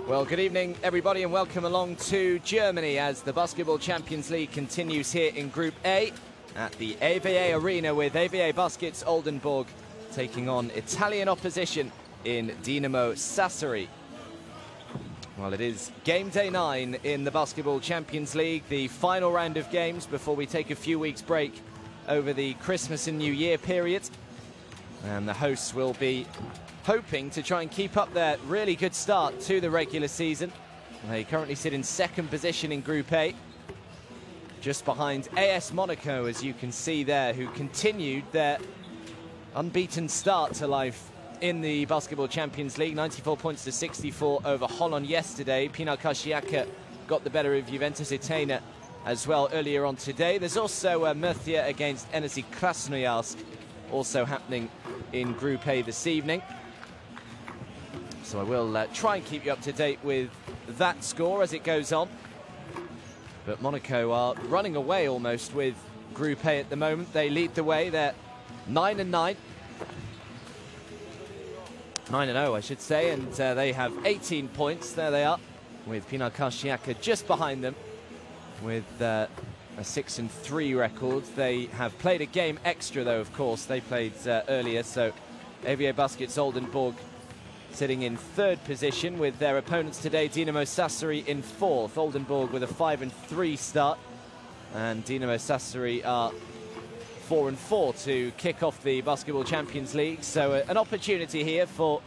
Well, good evening, everybody, and welcome along to Germany as the Basketball Champions League continues here in Group A at the EWE Arena with EWE Baskets Oldenburg taking on Italian opposition in Dinamo Sassari. Well, it is game day 9 in the Basketball Champions League, the final round of games before we take a few weeks break over the Christmas and New Year period. And the hosts will be hoping to try and keep up their really good start to the regular season. They currently sit in second position in Group A, just behind AS Monaco, as you can see there, who continued their unbeaten start to life in the Basketball Champions League. 94 points to 64 over Holland yesterday. Pinar Kashiaka got the better of Juventus Etena as well earlier on today. There's also Murcia against Energy Krasnoyarsk also happening in Group A this evening. So I will try and keep you up to date with that score as it goes on. But Monaco are running away almost with Group A at the moment. They lead the way. They're 9-9. 9-0, I should say, and they have 18 points. There they are, with Pinar Kashiaka just behind them with a 6-3 record. They have played a game extra, though, of course. They played earlier, so EWE Baskets Oldenburg sitting in third position with their opponents today, Dinamo Sassari in fourth. Oldenburg with a 5-3 start, and Dinamo Sassari are 4-4 to kick off the Basketball Champions League. So an opportunity here for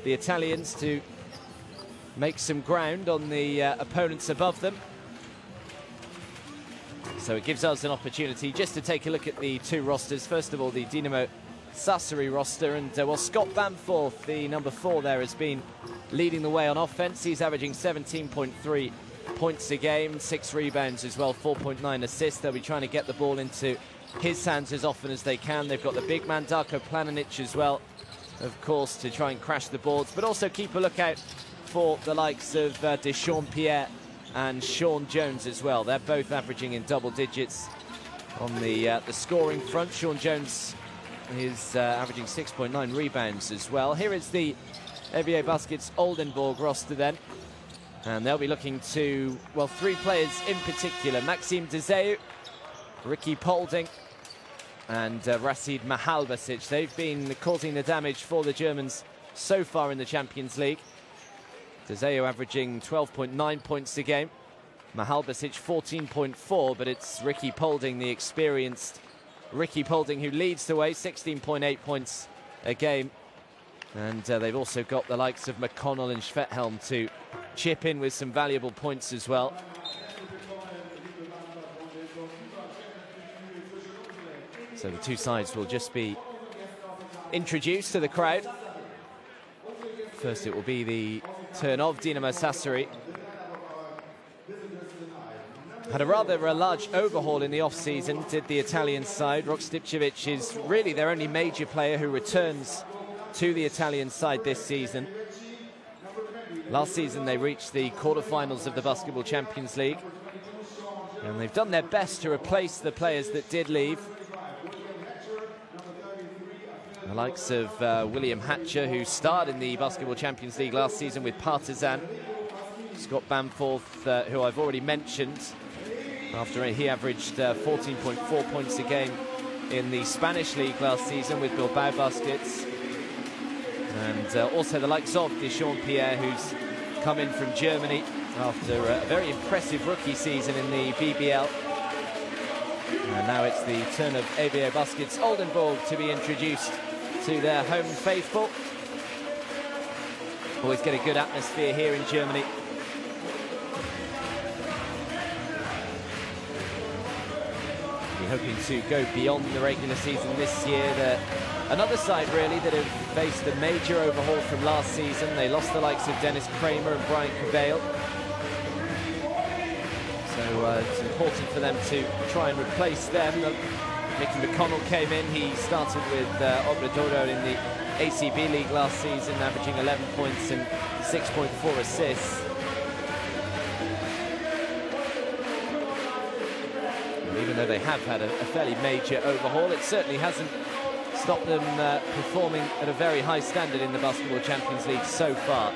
the Italians to make some ground on the opponents above them. So it gives us an opportunity just to take a look at the two rosters. First of all, the Dinamo Sassari roster, and well, Scott Bamforth, the number 4 there, has been leading the way on offense. He's averaging 17.3 points a game, 6 rebounds as well, 4.9 assists. They'll be trying to get the ball into his hands as often as they can. They've got the big man Darko Planinic as well, of course, to try and crash the boards, but also keep a lookout for the likes of Deshaun Pierre and Sean Jones as well. They're both averaging in double digits on the scoring front. Sean Jones is averaging 6.9 rebounds as well. Here is the EWE Baskets Oldenburg roster then, and they'll be looking to, well, 3 players in particular: Maxime Dzeu, Ricky Polding and Racid Mahalbasic. They've been causing the damage for the Germans so far in the Champions League. Dzeu averaging 12.9 points a game, Mahalbasic 14.4, but it's Ricky Polding, the experienced Ricky Polding, who leads the way, 16.8 points a game. And they've also got the likes of McConnell and Schvethelm to chip in with some valuable points as well. So the two sides will just be introduced to the crowd. First it will be the turn of Dinamo Sassari. Had a rather large overhaul in the off-season, did the Italian side. Rok Stipčević is really their only major player who returns to the Italian side this season. Last season they reached the quarterfinals of the Basketball Champions League, and they've done their best to replace the players that did leave. The likes of William Hatcher, who starred in the Basketball Champions League last season with Partizan. Scott Bamforth, who I've already mentioned, after he averaged 14.4 points a game in the Spanish League last season with Bilbao Baskets. And also the likes of Deshaun Pierre, who's come in from Germany after a very impressive rookie season in the BBL. And now it's the turn of EWE Baskets Oldenburg to be introduced to their home faithful. Always get a good atmosphere here in Germany. We're hoping to go beyond the regular season this year. They're another side really that have faced a major overhaul from last season. They lost the likes of Dennis Kramer and Brian Cavale. So it's important for them to try and replace them. Mickey McConnell came in. He started with Obradoiro in the ACB League last season, averaging 11 points and 6.4 assists. And even though they have had a fairly major overhaul, it certainly hasn't stopped them performing at a very high standard in the Basketball Champions League so far.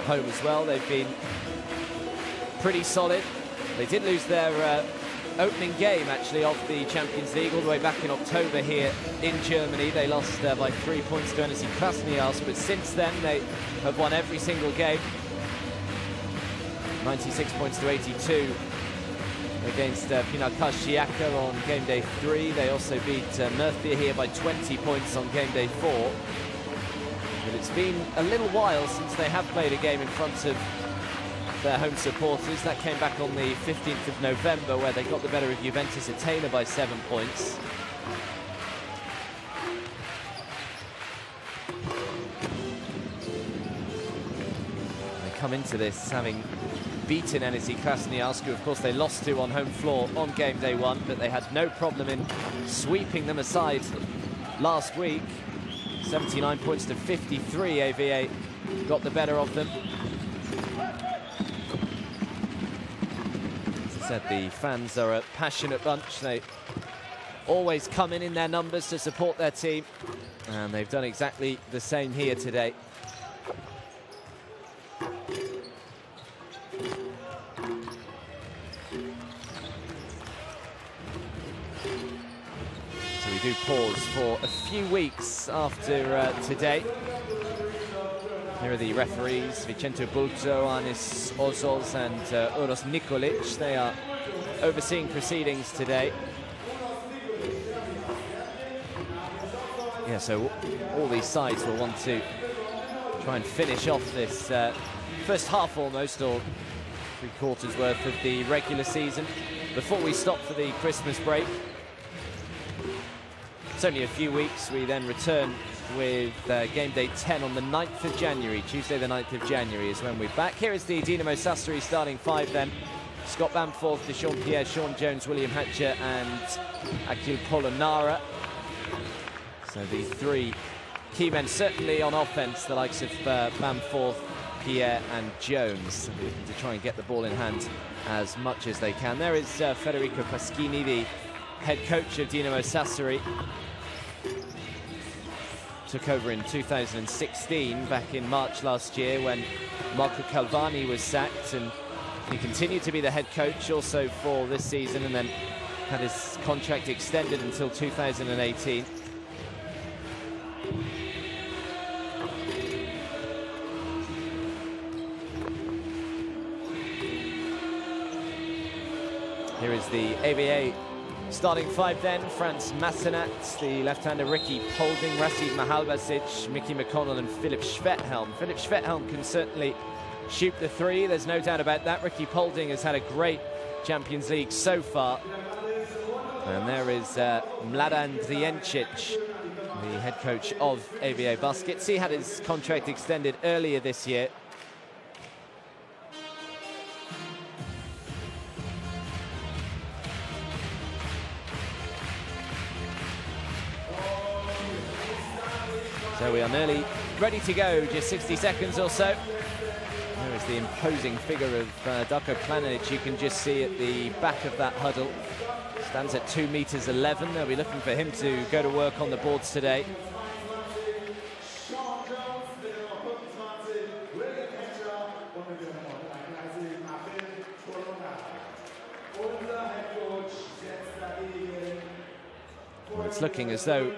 home as well. They've been pretty solid. They did lose their opening game, actually, of the Champions League all the way back in October here in Germany. They lost by 3 points to NSC Krasnoyarsk, but since then they have won every single game. 96 points to 82 against Pinar Kashiaka on game day 3. They also beat Murcia here by 20 points on game day 4. But it's been a little while since they have played a game in front of their home supporters. That came back on the 15th of November, where they got the better of Juventus Athena by 7 points. They come into this having beaten NSC Krasnoyarsk, who of course they lost to on home floor on game day 1, but they had no problem in sweeping them aside last week. 79 points to 53, EWE got the better of them. As I said, the fans are a passionate bunch. They always come in their numbers to support their team, and they've done exactly the same here today. We do pause for a few weeks after today. Here are the referees, Vicente Bulto, Anis Ozols and Uros Nikolic. They are overseeing proceedings today. Yeah, so all these sides will want to try and finish off this first half almost, or 3 quarters worth of the regular season before we stop for the Christmas break. It's only a few weeks. We then return with game day 10 on the 9th of January. Tuesday the 9th of January is when we're back. Here is the Dinamo Sassari starting 5 then. Scott Bamforth, Deshaun Pierre, Sean Jones, William Hatcher and Akil Polonara. So the 3 key men certainly on offence, the likes of Bamforth, Pierre and Jones, to try and get the ball in hand as much as they can. There is Federico Paschini, the head coach of Dinamo Sassari. Took over in 2016, back in March last year, when Marco Calvani was sacked, and he continued to be the head coach also for this season, and then had his contract extended until 2018. Here is the EWE starting 5 then. Franz Massenat, the left-hander Ricky Polding, Rashid Mahalbasic, Mickey McConnell and Philip Schwethelm. Philip Schwethelm can certainly shoot the 3, there's no doubt about that. Ricky Polding has had a great Champions League so far. And there is Mladen Drijencic, the head coach of EWE Baskets. He had his contract extended earlier this year. So we are nearly ready to go, just 60 seconds or so. There is the imposing figure of Darko Planinic. You can just see at the back of that huddle. Stands at 2 meters 11. They'll be looking for him to go to work on the boards today. Well, it's looking as though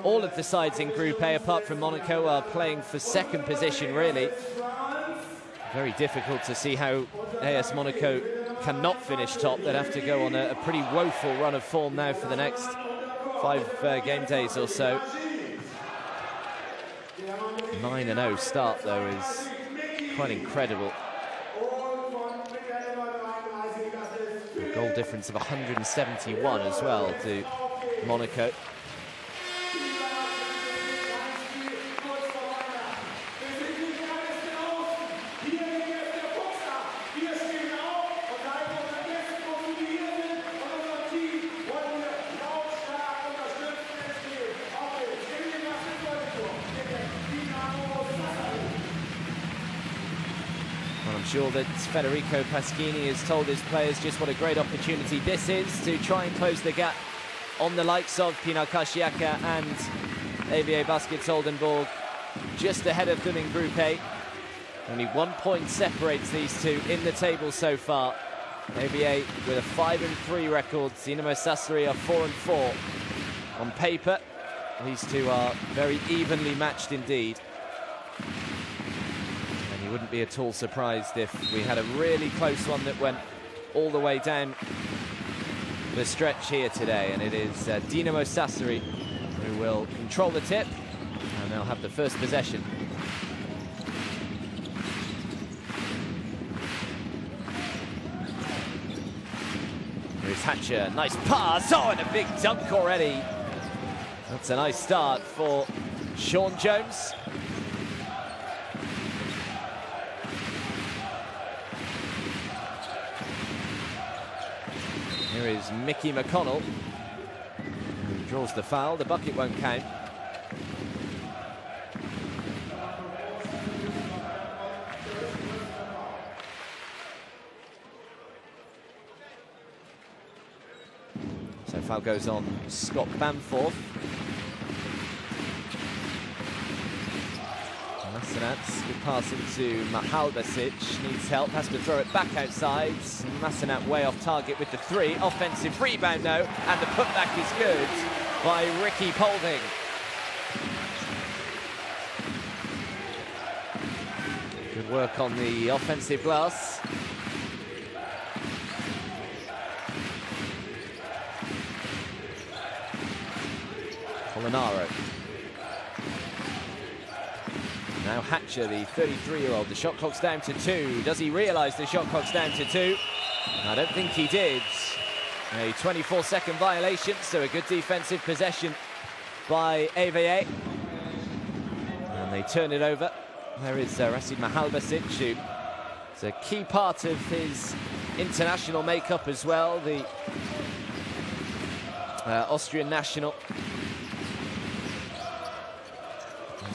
all of the sides in Group A, apart from Monaco, are playing for second position, really. Very difficult to see how AS Monaco cannot finish top. They'd have to go on a pretty woeful run of form now for the next 5 game days or so. 9-0 start, though, is quite incredible. A goal difference of 171 as well to Monaco. Sure that Federico Paschini has told his players just what a great opportunity this is to try and close the gap on the likes of Pinar Kashiaka and EWE Baskets Oldenburg, just ahead of them in Group A. Only 1 point separates these two in the table so far. EWE with a 5-3 record. Dinamo Sassari are 4-4. On paper, these two are very evenly matched indeed. And you wouldn't be at all surprised if we had a really close one that went all the way down the stretch here today. And it is Dinamo Sassari who will control the tip, and they'll have the first possession. Here's Hatcher, nice pass, oh, and a big dunk already. That's a nice start for Sean Jones. Here is Mickey McConnell, who draws the foul. The bucket won't count. So foul goes on Scott Bamforth. Massenat, good pass into Mahalbasic, needs help, has to throw it back outside. Massenat way off target with the three. Offensive rebound though, and the putback is good by Ricky Polding. Good work on the offensive glass. Molinaro. Now Hatcher, the 33-year-old. The shot clock's down to 2. Does he realise the shot clock's down to 2? I don't think he did. A 24-second violation, so a good defensive possession by EWE. And they turn it over. There is Rashid Mahalbasic, who is a key part of his international makeup as well. The Austrian national.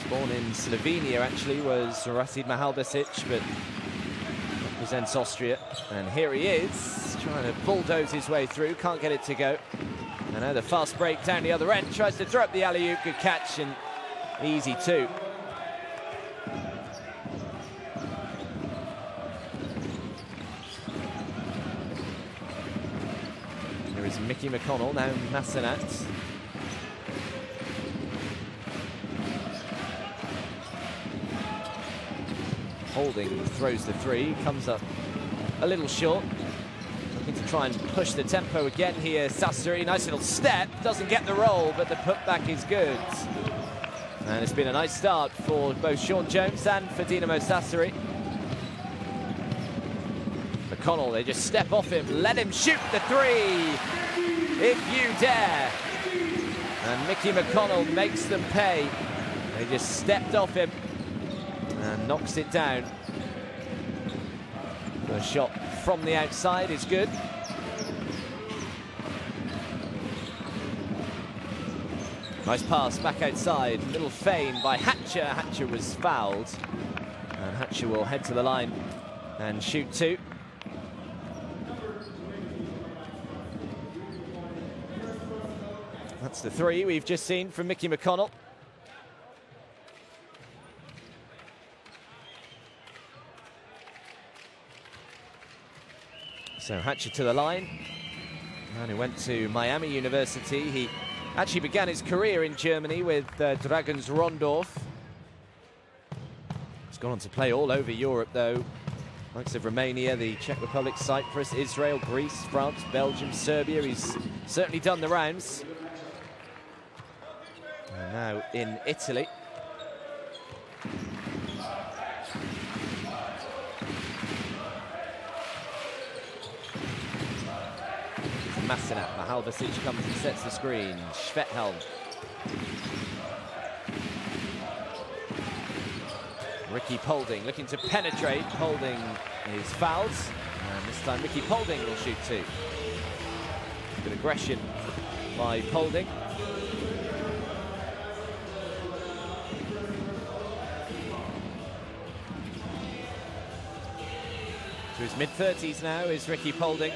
Born in Slovenia, actually, was Rashid Mahalbasic, but represents Austria. And here he is, trying to bulldoze his way through, can't get it to go. And now the fast break down the other end, tries to throw up the alley-oop, good catch, and easy too. Here is Mickey McConnell, now Massenat. Holding throws the three, comes up a little short. Looking to try and push the tempo again here. Sassari, nice little step, doesn't get the roll, but the putback is good. And it's been a nice start for both Sean Jones and for Dinamo Sassari. McConnell, they just step off him, let him shoot the three, if you dare. And Mickey McConnell makes them pay. They just stepped off him and knocks it down. The shot from the outside is good. Nice pass back outside. Little feign by Hatcher. Hatcher was fouled. And Hatcher will head to the line and shoot 2. That's the 3 we've just seen from Mickey McConnell. So Hatcher to the line, and he went to Miami University. He actually began his career in Germany with Dragons Rondorf. He's gone on to play all over Europe though. Likes of Romania, the Czech Republic, Cyprus, Israel, Greece, France, Belgium, Serbia. He's certainly done the rounds. And now in Italy. Massenat, Mahalbasic comes and sets the screen. Schvethelm. Ricky Polding looking to penetrate. Polding is fouled. And this time Ricky Polding will shoot 2. Good aggression by Polding. To his mid-30s now is Ricky Polding.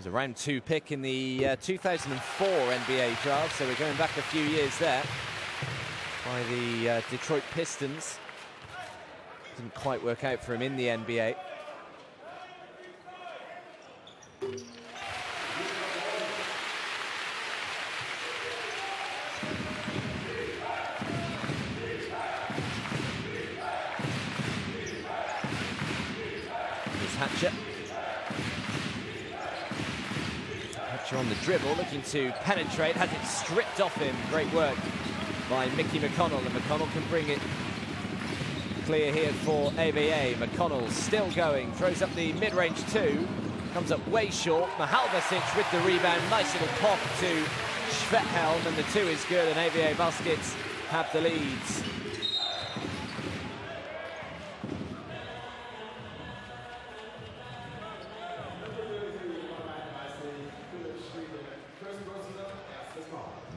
A round 2 pick in the 2004 NBA draft, so we're going back a few years there. by the Detroit Pistons. Didn't quite work out for him in the NBA. Hatcher. Hatcher on the dribble, looking to penetrate, has it stripped off him. Great work by Mickey McConnell, and McConnell can bring it clear here for EWE. McConnell still going, throws up the mid-range two, comes up way short. Mahalbasic with the rebound, nice little pop to Schvethelm, and the two is good, and EWE Baskets have the leads.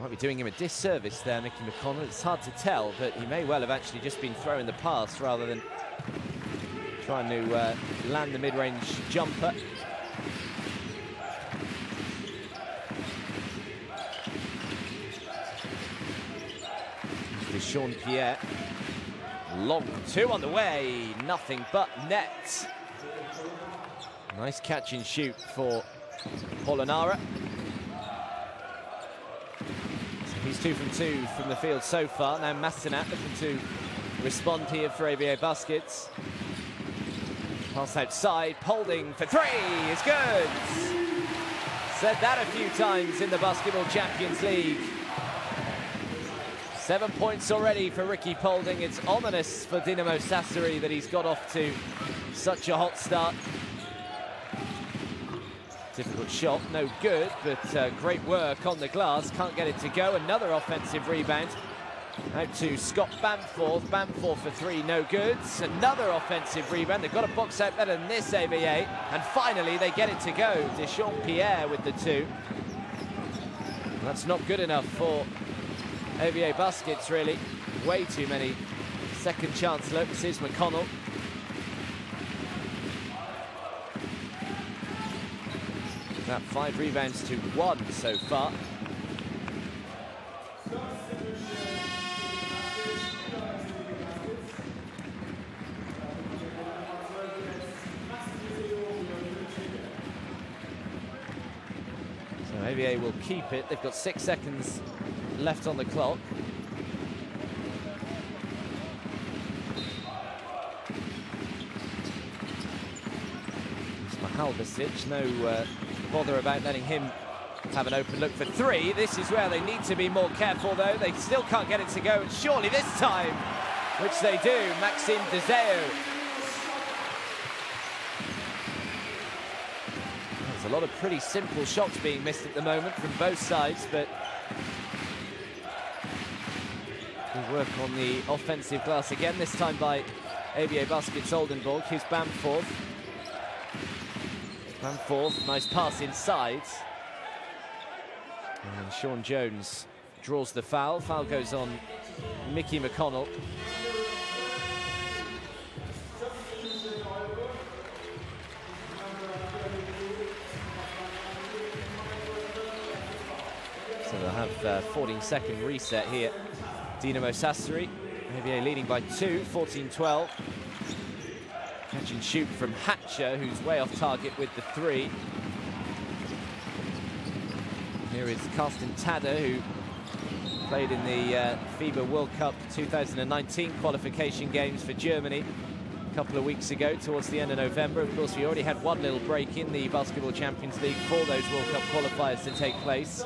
Might be doing him a disservice there, Mickey McConnell. It's hard to tell, but he may well have actually just been throwing the pass rather than trying to land the mid-range jumper. Sean Pierre. Long two on the way. Nothing but net. Nice catch and shoot for Polonara. He's 2 from 2 from the field so far. Now Massenat looking to respond here for EWE Baskets. Pass outside, Polding for three is good. Said that a few times in the Basketball Champions League. 7 points already for Ricky Polding. It's ominous for Dinamo Sassari that he's got off to such a hot start. Difficult shot, no good, but great work on the glass. Can't get it to go. Another offensive rebound. Out to Scott Bamforth. Bamforth for three, no good. Another offensive rebound. They've got to box out better than this, EWE. And finally, they get it to go. Deschamps Pierre with the two. That's not good enough for EWE Baskets, really. Way too many second chance looks. Here's McConnell. That 5 rebounds to 1 so far. So EWE will keep it. They've got 6 seconds left on the clock. It's Mahalbasic, no bother about letting him have an open look for three. This is where they need to be more careful, though. They still can't get it to go, and surely this time, which they do, Maxime Deseo. There's a lot of pretty simple shots being missed at the moment from both sides, but good work on the offensive glass again, this time by EWE Baskets Oldenburg. Here's Bamforth. Bamforth, nice pass inside. And Sean Jones draws the foul. Foul goes on Mickey McConnell. So they'll have a 14-second reset here. Dinamo Sassari, EWE leading by 2, 14-12. Catch and shoot from Hatcher, who's way off target with the three. Here is Carsten Tadder, who played in the FIBA World Cup 2019 qualification games for Germany a couple of weeks ago, towards the end of November. Of course, we already had one little break in the Basketball Champions League for those World Cup qualifiers to take place.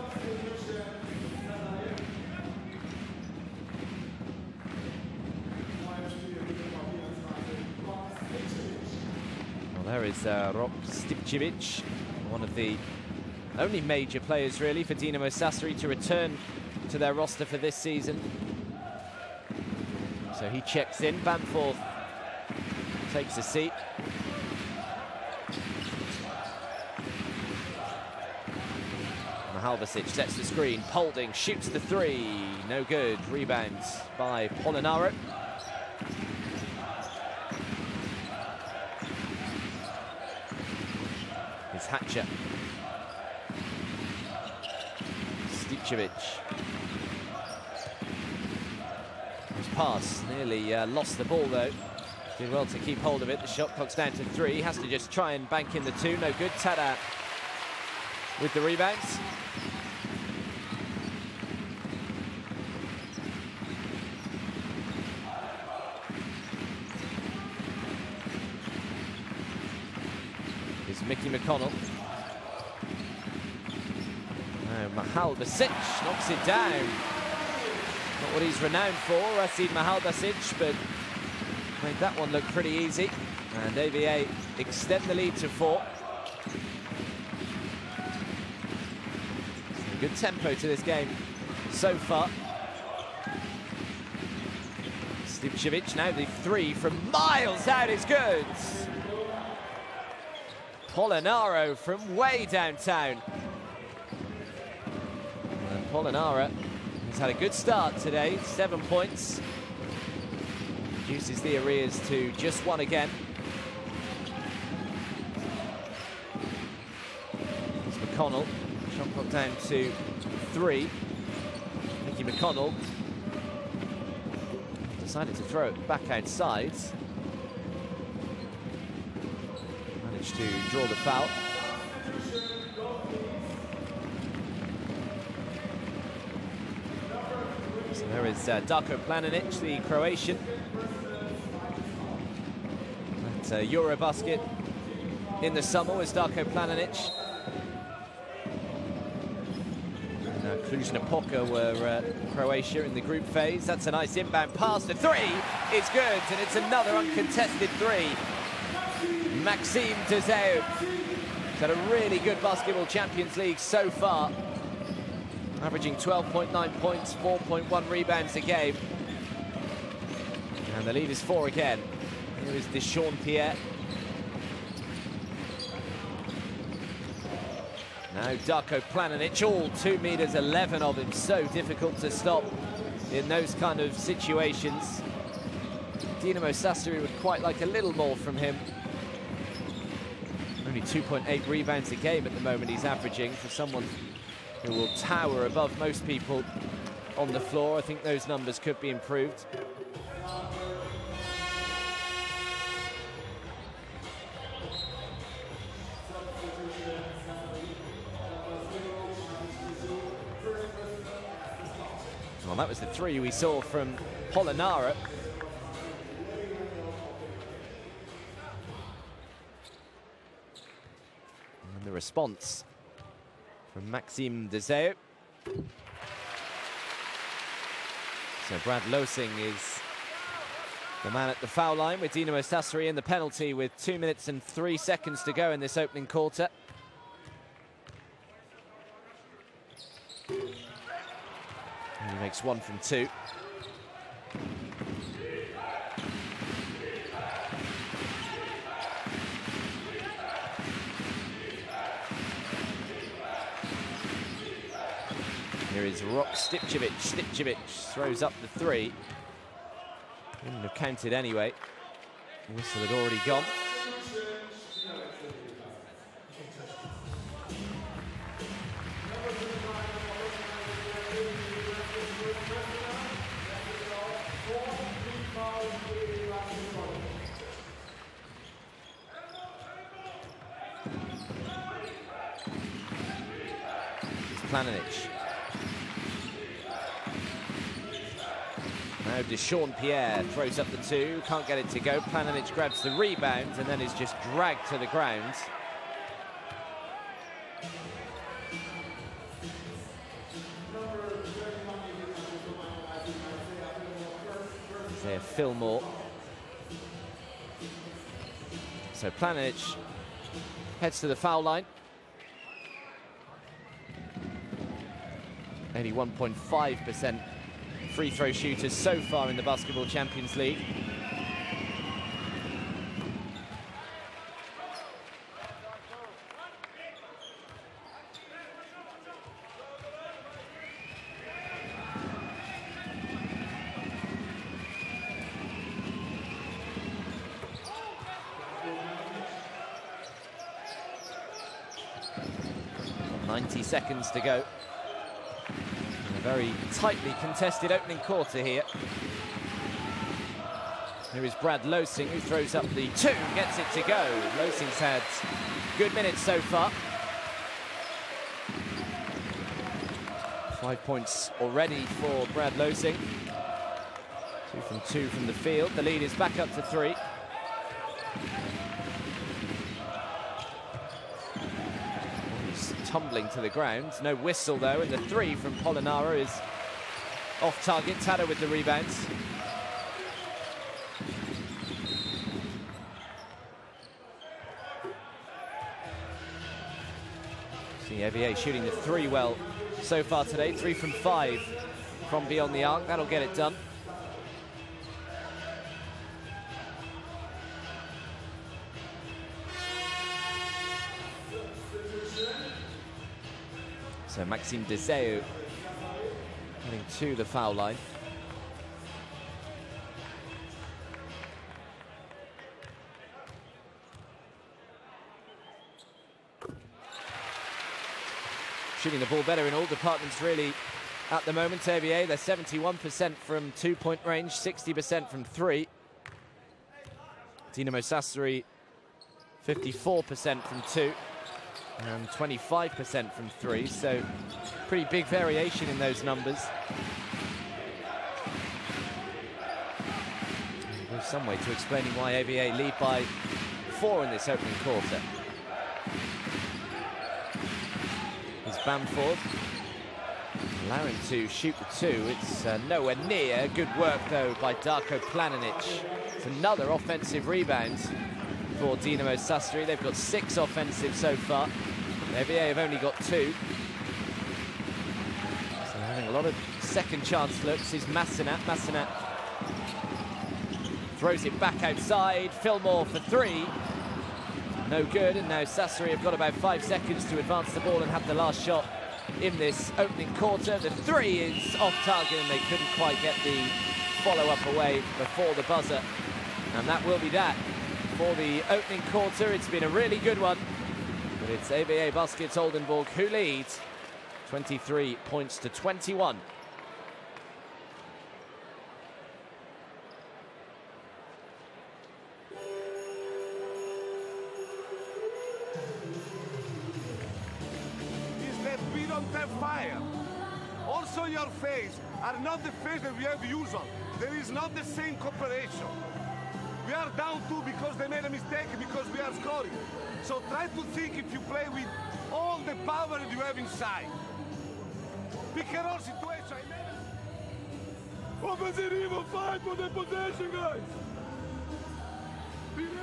There is Rok Stipcevic, one of the only major players really for Dinamo Sassari to return to their roster for this season. So he checks in. Bamforth takes a seat. Mahalbasic sets the screen. Polding shoots the three. No good. Rebound by Polonara. Hatcher. Stipcevic. His pass nearly lost the ball though. Did well to keep hold of it. The shot clock's down to 3. Has to just try and bank in the 2. No good. Tada with the rebounds. Here's Mickey McConnell. Mahal Basic knocks it down. Not what he's renowned for, Rasid Mahal Basic, but made that one look pretty easy. And EWE extend the lead to 4. Good tempo to this game so far. Stipcevic now the 3 from miles out is good. Polonara from way downtown. And Polonara has had a good start today, 7 points. Reduces the arrears to just 1 again. It's McConnell, shot clock down to 3. Mickey McConnell decided to throw it back outside. Managed to draw the foul. So there is Darko Planinic, the Croatian. At Eurobasket in the summer was Darko Planinic. Cluj-Napoca were Croatia in the group phase. That's a nice inbound pass. The 3 is good, and it's another uncontested 3. Maxime Dezeu has had a really good Basketball Champions League so far, averaging 12.9 points, 4.1 rebounds a game. And the lead is 4 again. Here is Deshaun Pierre. Now Darko Planinic, all 2 meters 11 of him, so difficult to stop in those kind of situations. Dinamo Sassari would quite like a little more from him. Only 2.8 rebounds a game at the moment he's averaging. For someone who will tower above most people on the floor, I think those numbers could be improved. Well, that was the 3 we saw from Polonara. And the response from Maxime Dezeu. So Brad Losing is the man at the foul line with Dinamo Sassari in the penalty with 2 minutes and 3 seconds to go in this opening quarter. And he makes 1 from 2. Here is Rok Stipcevic. Stipcevic throws up the 3. Wouldn't have counted anyway. The whistle had already gone. Planinic. Now Deshaun Pierre throws up the 2, can't get it to go. Planinic grabs the rebound and then is just dragged to the ground. There, Fillmore. So Planinic heads to the foul line. 81.5% free throw shooters so far in the Basketball Champions League. .90 seconds to go. A very tightly contested opening quarter here. Here is Brad Losing, who throws up the 2, gets it to go. Losing's had good minutes so far. 5 points already for Brad Losing. 2 from 2 from the field. The lead is back up to 3. He's tumbling to the ground. No whistle though, and the 3 from Polonara is off target. Tada with the rebounds. See EWE shooting the 3 well so far today. 3 from 5 from beyond the arc. That'll get it done. So Maxime Deseu heading to the foul line. Shooting the ball better in all departments really at the moment. EWE, they're 71% from 2-point range, 60% from 3. Dinamo Sassari, 54% from 2. And 25% from 3, so pretty big variation in those numbers. There's some way to explaining why EWE lead by 4 in this opening quarter. Here's Bamford, allowing to shoot the 2. It's nowhere near. Good work though by Darko Planinic. It's another offensive rebound for Dinamo Sassari. They've got 6 offensive so far. EWE have only got 2. So having a lot of second chance looks is Massenat. Massenat throws it back outside. Fillmore for 3. No good, and now Sassari have got about 5 seconds to advance the ball and have the last shot in this opening quarter. The 3 is off target and they couldn't quite get the follow-up away before the buzzer. And that will be that for the opening quarter. It's been a really good one. But it's EWE Baskets Oldenburg who leads 23 points to 21. Is that we don't have fire. Also your face are not the face that we have usual. There is not the same cooperation. We are down 2 because they made a mistake, because we are scoring. So try to think if you play with all the power that you have inside. Pick a roll situation. Offensive, fight for the possession, guys. Be ready.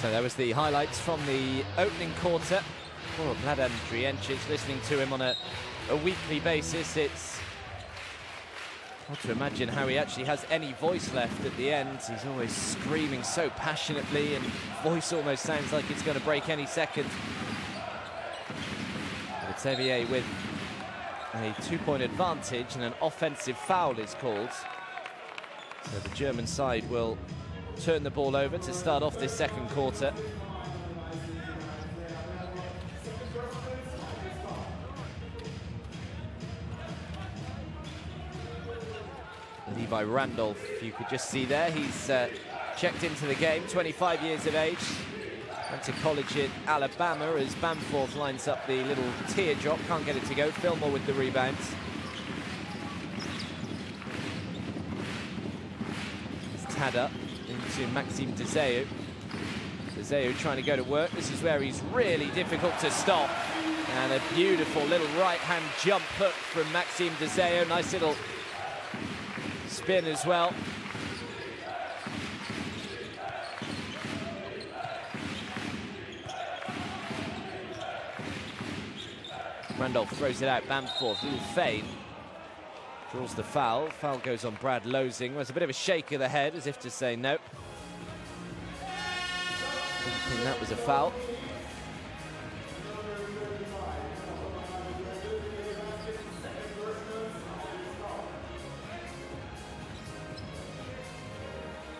So there was the highlights from the opening quarter. Poor Vladan Drijencic, listening to him on a weekly basis, it's hard to imagine how he actually has any voice left at the end. He's always screaming so passionately and voice almost sounds like it's going to break any second. But it's EWE with a 2-point advantage and an offensive foul is called. So the German side will turn the ball over to start off this second quarter. Levi Randolph, you could just see there. He's checked into the game, 25 years of age. Went to college in Alabama as Bamforth lines up the little teardrop. Can't get it to go. Fillmore with the rebounds. It's Tada into Maxime Deseu. Deseu trying to go to work. This is where he's really difficult to stop. And a beautiful little right-hand jump hook from Maxime Deseu. Nice little spin as well. Randolph throws it out. Bamforth, little fade. Draws the foul. Foul goes on Brad Losing. There's a bit of a shake of the head as if to say no. Didn't think that was a foul.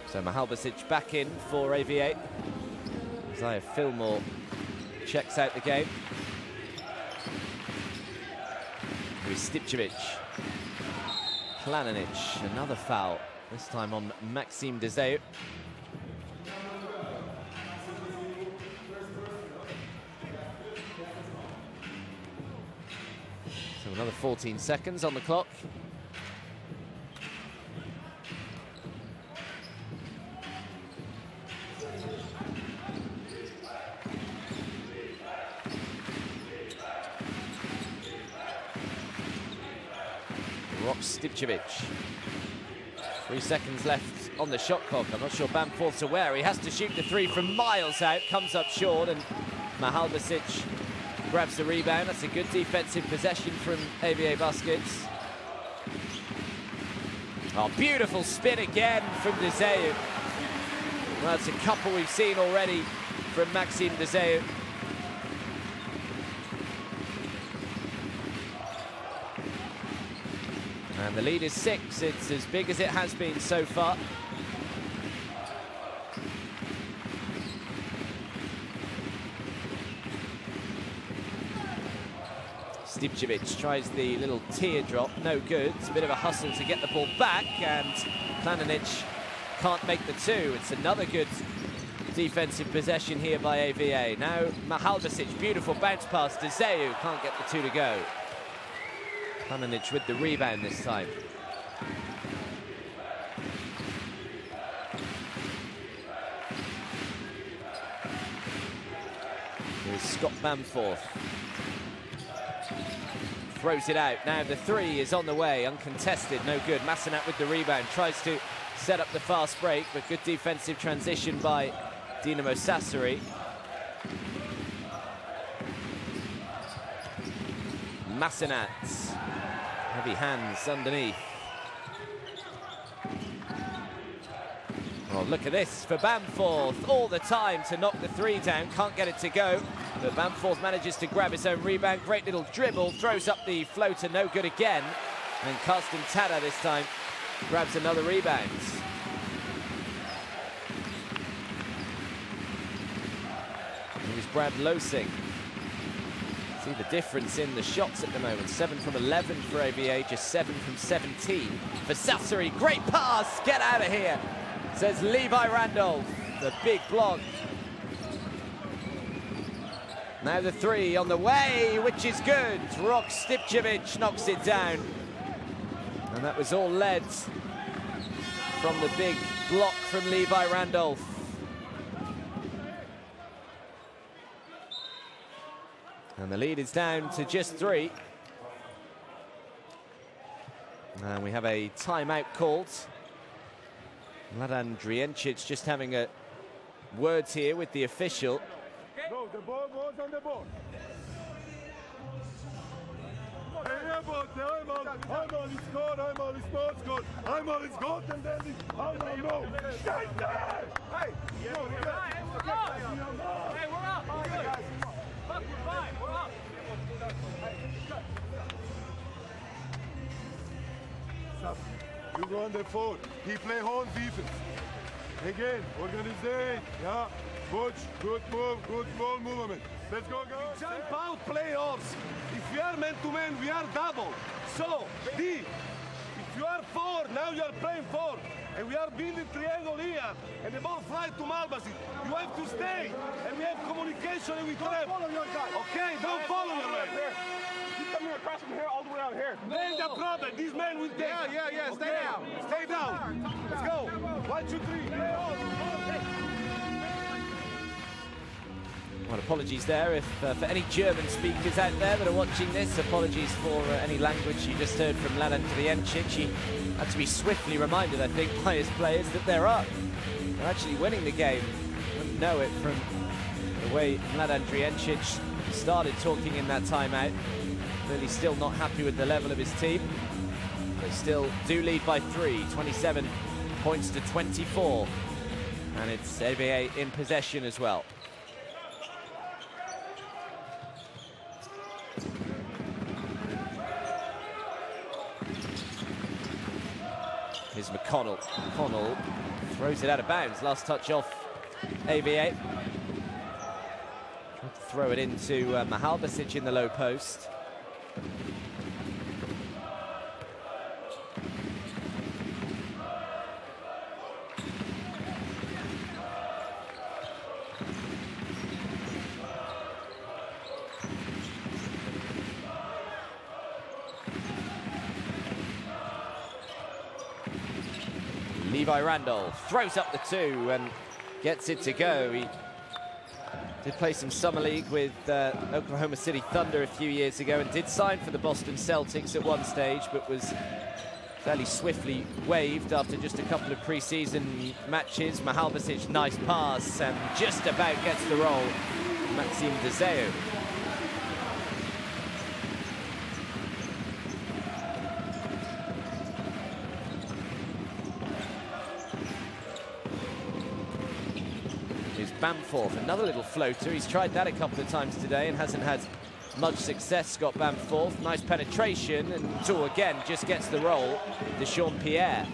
So Mahalbasic back in for EWE. Isaiah Fillmore checks out the game. Here's Stipčević. Planinic, another foul, this time on Maxime Deseu. So another 14 seconds on the clock. Stipčević. 3 seconds left on the shot clock. I'm not sure Bamforth's aware. He has to shoot the three from miles out. Comes up short, and Mahalbasic grabs the rebound. That's a good defensive possession from EWE Baskets. Oh, beautiful spin again from Deseu. Well, that's a couple we've seen already from Maxime Deseu. And the lead is 6. It's as big as it has been so far. Stipčević tries the little teardrop, no good. It's a bit of a hustle to get the ball back, and Planinic can't make the two. It's another good defensive possession here by EWE. Now Mahalbasic, beautiful bounce pass to Deseu, can't get the two to go. Planinic with the rebound this time. Here's Scott Bamforth. Throws it out. Now the three is on the way, uncontested, no good. Massenat with the rebound, tries to set up the fast break, but good defensive transition by Dinamo Sassari. Massenat. Heavy hands underneath. Oh, look at this for Bamforth. All the time to knock the three down. Can't get it to go. But Bamforth manages to grab his own rebound. Great little dribble. Throws up the floater. No good again. And Karsten Tada this time grabs another rebound. Here's Brad Losing. See the difference in the shots at the moment. 7 from 11 for EWE, just 7 from 17 for Sassari. Great pass, get out of here, says Levi Randolph. The big block. Now the three on the way, which is good. Rok Stipčević knocks it down. And that was all led from the big block from Levi Randolph. And the lead is down to just 3. And we have a timeout called. Mladen Driencic just having a word here with the official. No, the ball was on the board. I'm all is good, I'm all is not good, I'm all is good, and then it's, I don't know. Stay there! Hey! Hey, we're up! Fuck, we're fine, we're up! You go on the phone. He play home defense. Again, organization, yeah. Good move, good ball movement. Let's go, guys. Jump out playoffs. If we are man to man, we are double. So, D, if you are 4, now you are playing 4. And we are building triangle here. And the ball fly to Malbasi. You have to stay. And we have communication and we trap. Follow your guy. Okay, don't follow your man. Keep coming across from here all the way out here. There's the problem. These men will take. Yeah. Okay? Stay down. Stay down. Let's go. 1, 2, 3. Well, apologies there if for any German speakers out there that are watching this. Apologies for any language you just heard from Mladen Trijancic. He had to be swiftly reminded, I think, by his players that they're up. They're actually winning the game. Wouldn't know it from the way Mladen Trijancic started talking in that timeout. Clearly still not happy with the level of his team. They still do lead by 3, 27 points to 24. And it's EWE in possession as well. Here's McConnell. McConnell throws it out of bounds. Last touch off EWE. Tried to throw it into Mihalbasic in the low post. Levi Randolph throws up the 2 and gets it to go. He did play some summer league with Oklahoma City Thunder a few years ago and did sign for the Boston Celtics at one stage, but was fairly swiftly waived after just a couple of pre-season matches. Mihalbasic, nice pass, and just about gets the roll. Maxime Deseo. Bamforth, another little floater. He's tried that a couple of times today and hasn't had much success, Scott Bamforth. Nice penetration, and Tour again just gets the roll. Deshaun Pierre.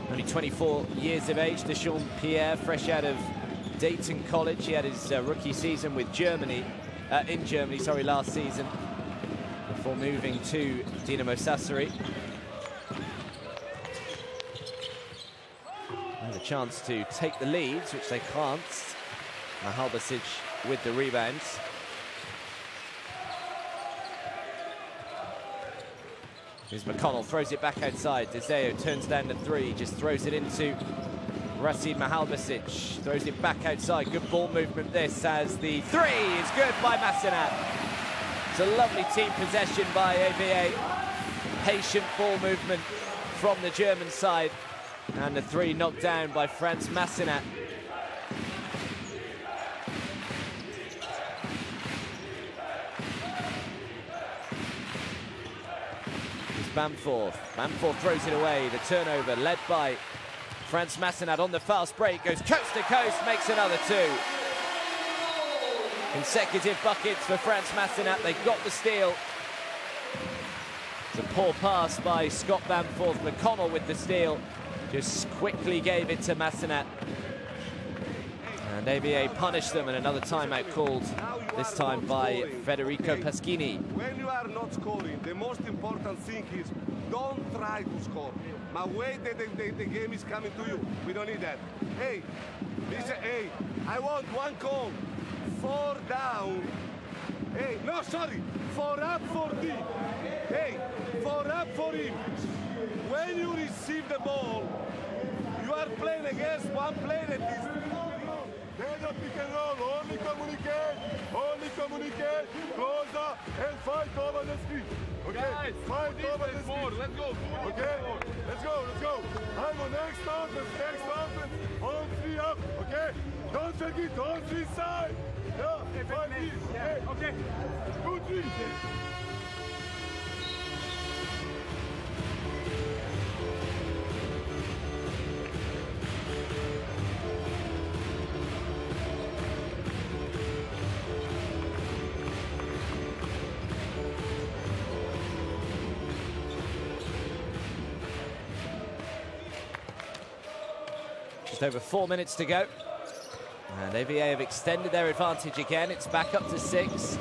Only 24 years of age, Deshaun Pierre, fresh out of Dayton College. He had his rookie season with Germany, in Germany, sorry, last season, before moving to Dinamo Sassari. A chance to take the leads, which they can't. Mihalbasic with the rebounds. Here's McConnell, throws it back outside. Deseo turns down the 3, just throws it into Racine Mihalbasic. Throws it back outside. Good ball movement this, as the 3 is good by Massenat. It's a lovely team possession by EWE. Patient ball movement from the German side. And the 3 knocked down by Franz Massenat. Here's Bamforth. Bamforth throws it away. The turnover led by Franz Massenat on the fast break. Goes coast to coast, makes another 2. Consecutive buckets for Franz Massenat. They got the steal. It's a poor pass by Scott Bamforth. McConnell with the steal. Just quickly gave it to Massenat. And EWE punished them, and another timeout called, this time by Federico Paschini. When you are not scoring, the most important thing is don't try to score. But wait that the game is coming to you. We don't need that. Hey, listen, hey, I want 1 call. 4 down. Hey, no, sorry. 4 up for D. Hey, 4 up for him. When you receive the ball, you are playing against one player that is... They don't pick and roll, only communicate, closer, and fight over the screen. Okay? Guys, fight over the screen. Let's go. Okay? Let's go. I'm on next offense, on 3 up, okay? Don't forget, on 3 side. Yeah, 5 feet. Okay. 2, 3. Just over 4 minutes to go. And EWE have extended their advantage again. It's back up to 6.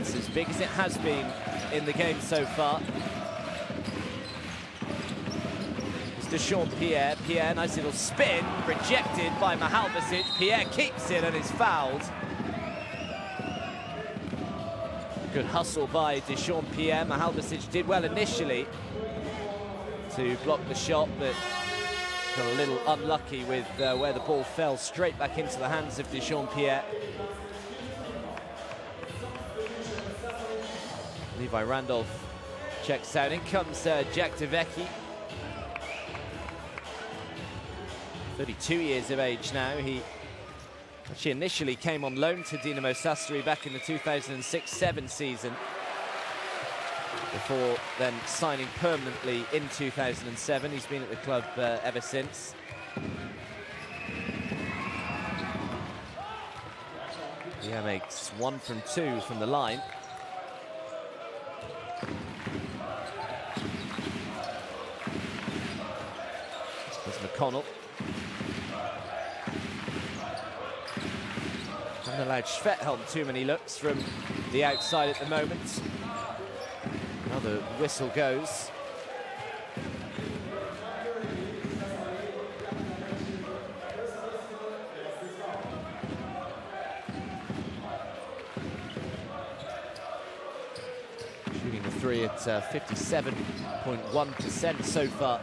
It's as big as it has been in the game so far. It's Deschamps-Pierre. Pierre, nice little spin, rejected by Mahalbasic. Pierre keeps it and is fouled. Good hustle by Deschamps-Pierre. Mahalbasic did well initially to block the shot, but got a little unlucky with where the ball fell straight back into the hands of Deschamps-Pierre. Levi Randolph checks out. In comes Jack DeVecchi. 32 years of age now. He actually initially came on loan to Dinamo Sassari back in the 2006-07 season, before then signing permanently in 2007. He's been at the club ever since. Yeah, makes 1 from 2 from the line. There's McConnell. Haven't allowed Schvethelm too many looks from the outside at the moment. Another whistle goes. Shooting the three at 57.1% so far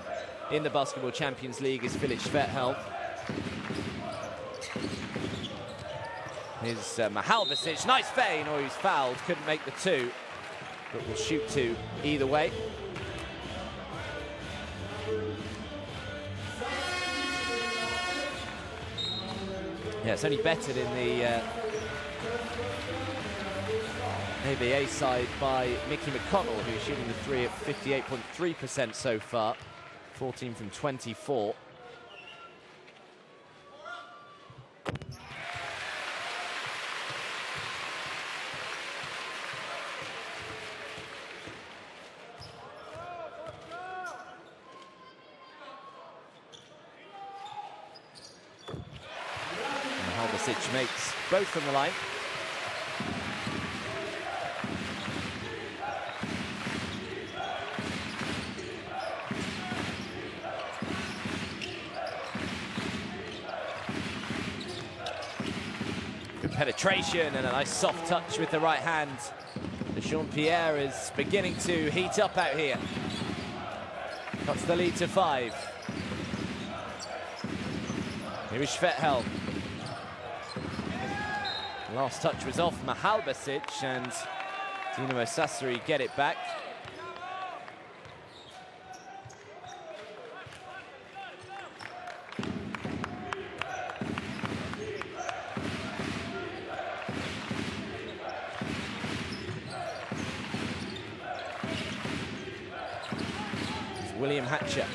in the Basketball Champions League is Philipp Schvethelm. Here's Mahalbasic, nice feint, or he's fouled, couldn't make the two, but will shoot two either way. Yeah, it's only bettered in the EWE side by Mickey McConnell, who's shooting the three at 58.3% so far, 14 from 24. Mahalbasic makes both from the line. Good penetration and a nice soft touch with the right hand. Deschamps-Pierre is beginning to heat up out here. Cuts the lead to 5. Here is Schvethelm. Last touch was off Mahalbasic, and Dinamo Sassari get it back. It's William Hatcher.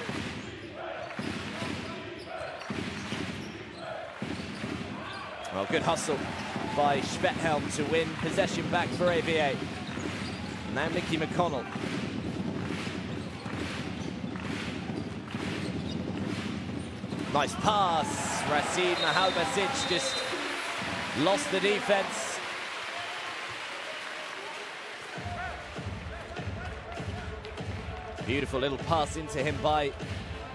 Well, good hustle by Schvethelm to win possession back for EWE. Now Mickey McConnell. Nice pass. Racine Mahalbasic just lost the defense. Beautiful little pass into him by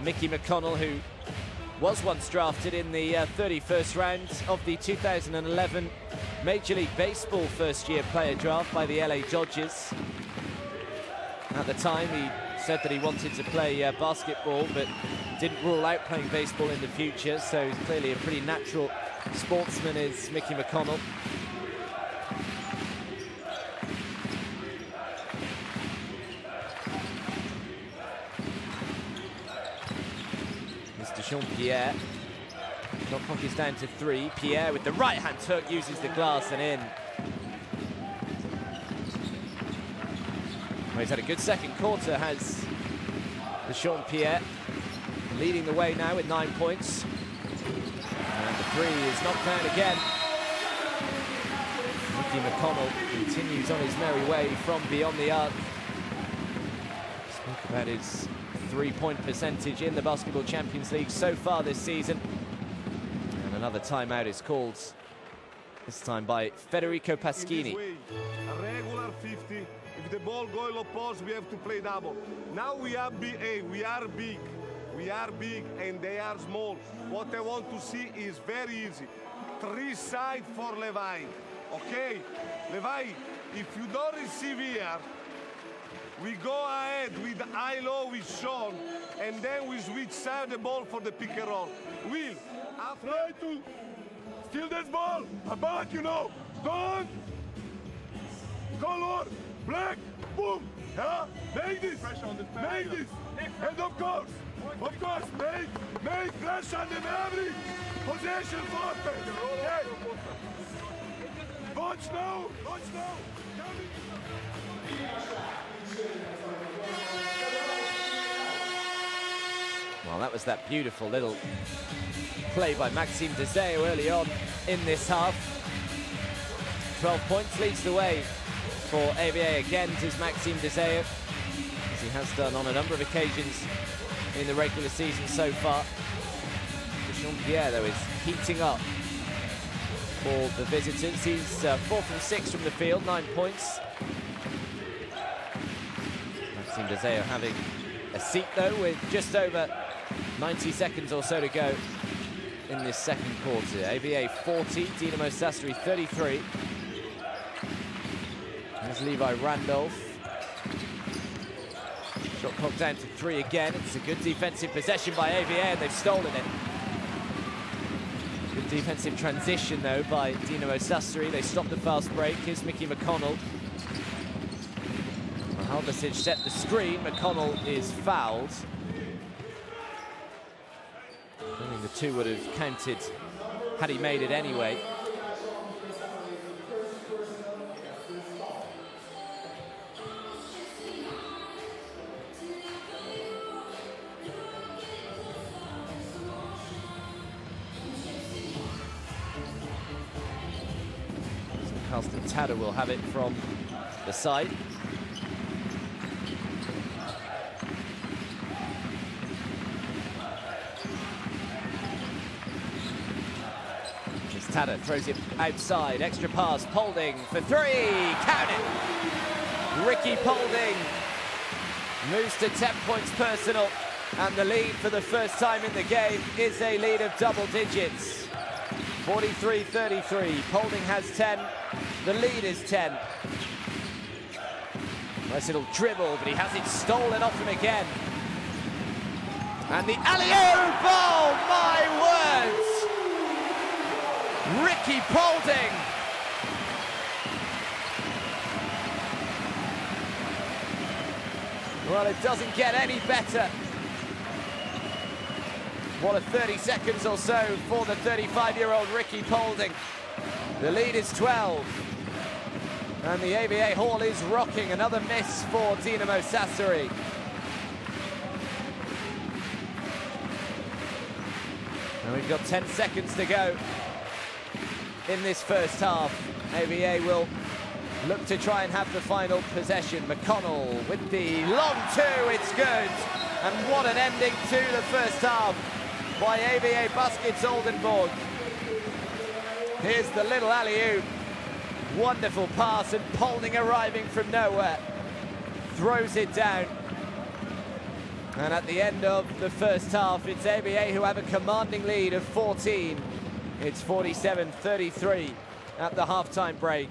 Mickey McConnell, who was once drafted in the 31st round of the 2011 Major League Baseball first-year player draft by the LA Dodgers. At the time, he said that he wanted to play basketball, but didn't rule out playing baseball in the future, so he's clearly a pretty natural sportsman, is Mickey McConnell. Deschamps-Pierre. Shot clock is down to 3. Pierre with the right-hand hook uses the glass and in. Well, he's had a good second quarter, has Deschamps-Pierre. Leading the way now with 9 points. And the three is knocked down again. Mickey McConnell continues on his merry way from beyond the arc. Speak about his three-point percentage in the Basketball Champions League so far this season. And another timeout is called, this time by Federico Paschini. A regular 50. If the ball go low post, we have to play double. Now we are BA, we are big. We are big and they are small. What I want to see is very easy. 3 sides for Levi. Okay? Levi, if you don't receive here, we go ahead with high-low with Sean, and then we switch side the ball for the pick and roll. Will, Try to steal this ball. Back, you know. Don't. Color. Black. Boom. Yeah? Make this. Make this. And of course, make flash on them every possession forfeit. Okay? Watch now. Watch now. Well, that was that beautiful little play by Maxime Deseo early on in this half. 12 points leads the way for EWE again to Maxime Deseo, as he has done on a number of occasions in the regular season so far. Jean-Pierre, though, is heating up for the visitors. He's 4 from 6 from the field, 9 points. Maxime Deseo having a seat, though, with just over 90 seconds or so to go in this second quarter. EWE 40, Dinamo Sassari 33. There's Levi Randolph. Shot clock down to 3 again. It's a good defensive possession by EWE, and they've stolen it. Good defensive transition, though, by Dinamo Sassari. They stop the fast break. Here's Mickey McConnell. Halbasic set the screen. McConnell is fouled. I think the 2 would have counted had he made it anyway. So Carsten Tada will have it from the side. Tada throws it outside, extra pass, Polding for 3, count it! Ricky Polding moves to 10 points personal, and the lead for the first time in the game is a lead of double digits. 43-33, Polding has 10, the lead is 10. Nice little dribble, but he has it stolen off him again. And the alley-oop, oh my words! Ricky Polding. Well, it doesn't get any better. What a 30 seconds or so for the 35-year-old Ricky Polding. The lead is 12. And the EWE Hall is rocking. Another miss for Dinamo Sassari. And we've got 10 seconds to go in this first half. EWE will look to try and have the final possession. McConnell with the long 2, it's good. And what an ending to the first half by EWE Baskets Oldenburg. Here's the little alley-oop. Wonderful pass, and Polding arriving from nowhere. Throws it down. And at the end of the first half, it's EWE who have a commanding lead of 14. It's 47-33 at the halftime break.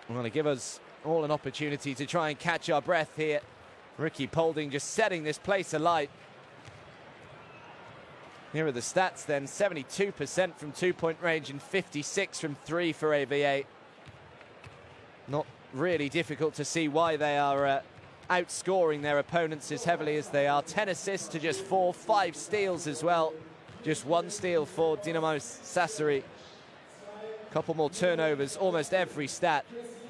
Well, to give us all an opportunity to try and catch our breath here. Ricky Polding just setting this place alight. Here are the stats then. 72% from 2-point range and 56 from 3 for EWE. Not really difficult to see why they are outscoring their opponents as heavily as they are. 10 assists to just 4, 5 steals as well. Just 1 steal for Dinamo Sassari. Couple more turnovers, almost every stat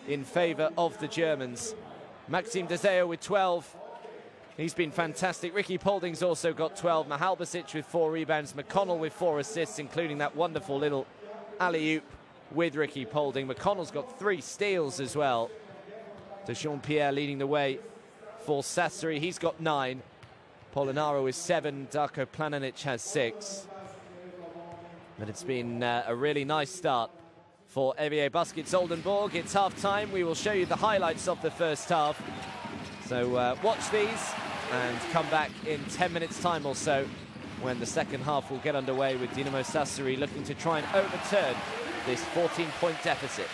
in favor of the Germans. Maxime Deseo with 12. He's been fantastic. Ricky Polding's also got 12. Mahalbasic with 4 rebounds. McConnell with 4 assists, including that wonderful little alley-oop with Ricky Polding. McConnell's got 3 steals as well. So Jean-Pierre leading the way for Sassari. He's got 9. Polinaro is 7, Darko Planinic has 6. But it's been a really nice start for EWE Baskets Oldenburg. It's half-time. We will show you the highlights of the first half. So watch these and come back in 10 minutes' time or so when the second half will get underway with Dinamo Sassari looking to try and overturn this 14-point deficit.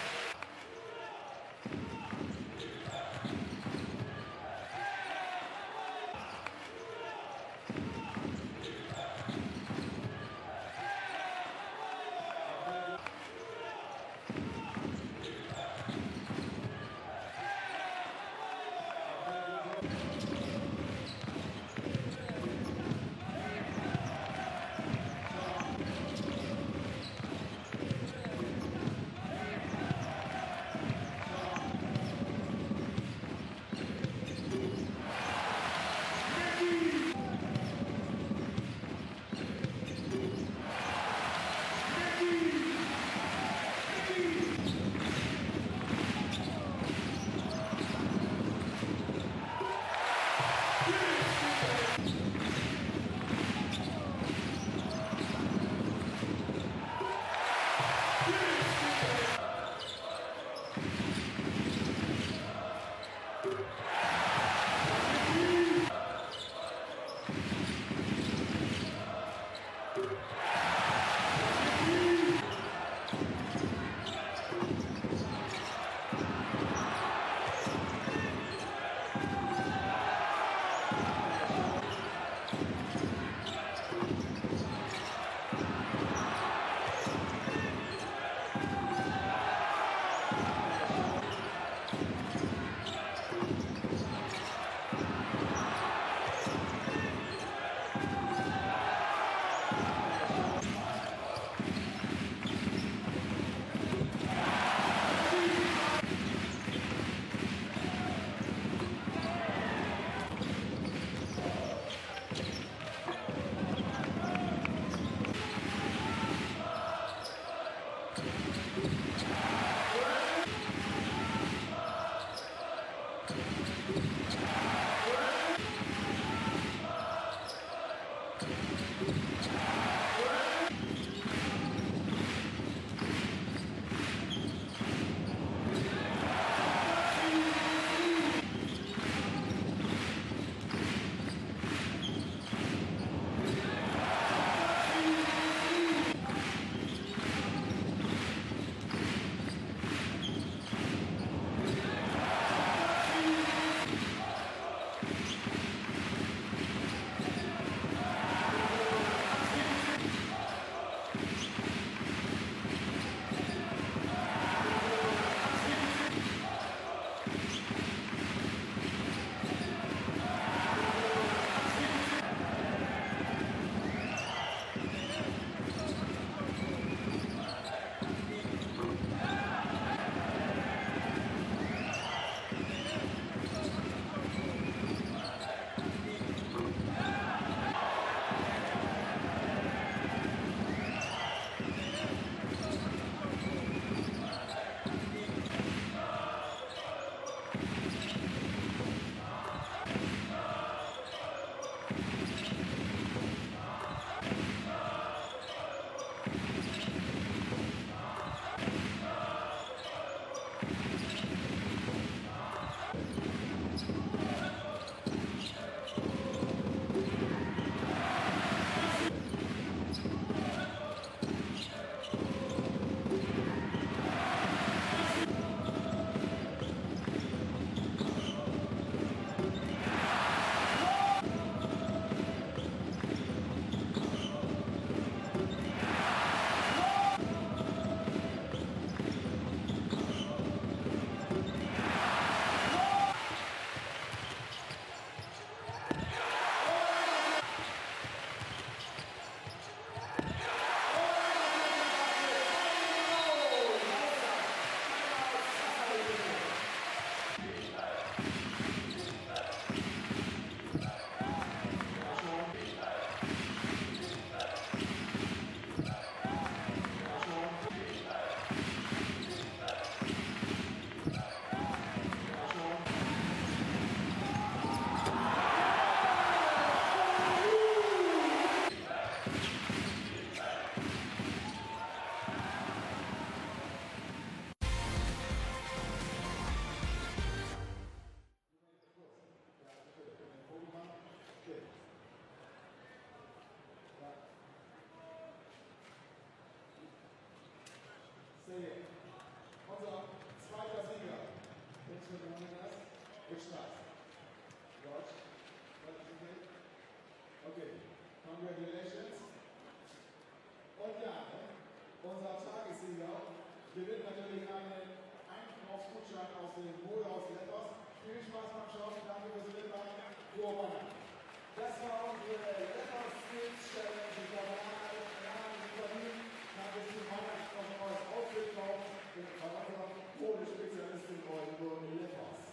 gewonnen. Das war unsere Letter Skills Challenge. Ich glaube, wir haben sie verdient. Nach dem Team Hammersch noch ein neues Outfit kaufen. Und Verwalter ohne Spezialistin Oldenburg Letters.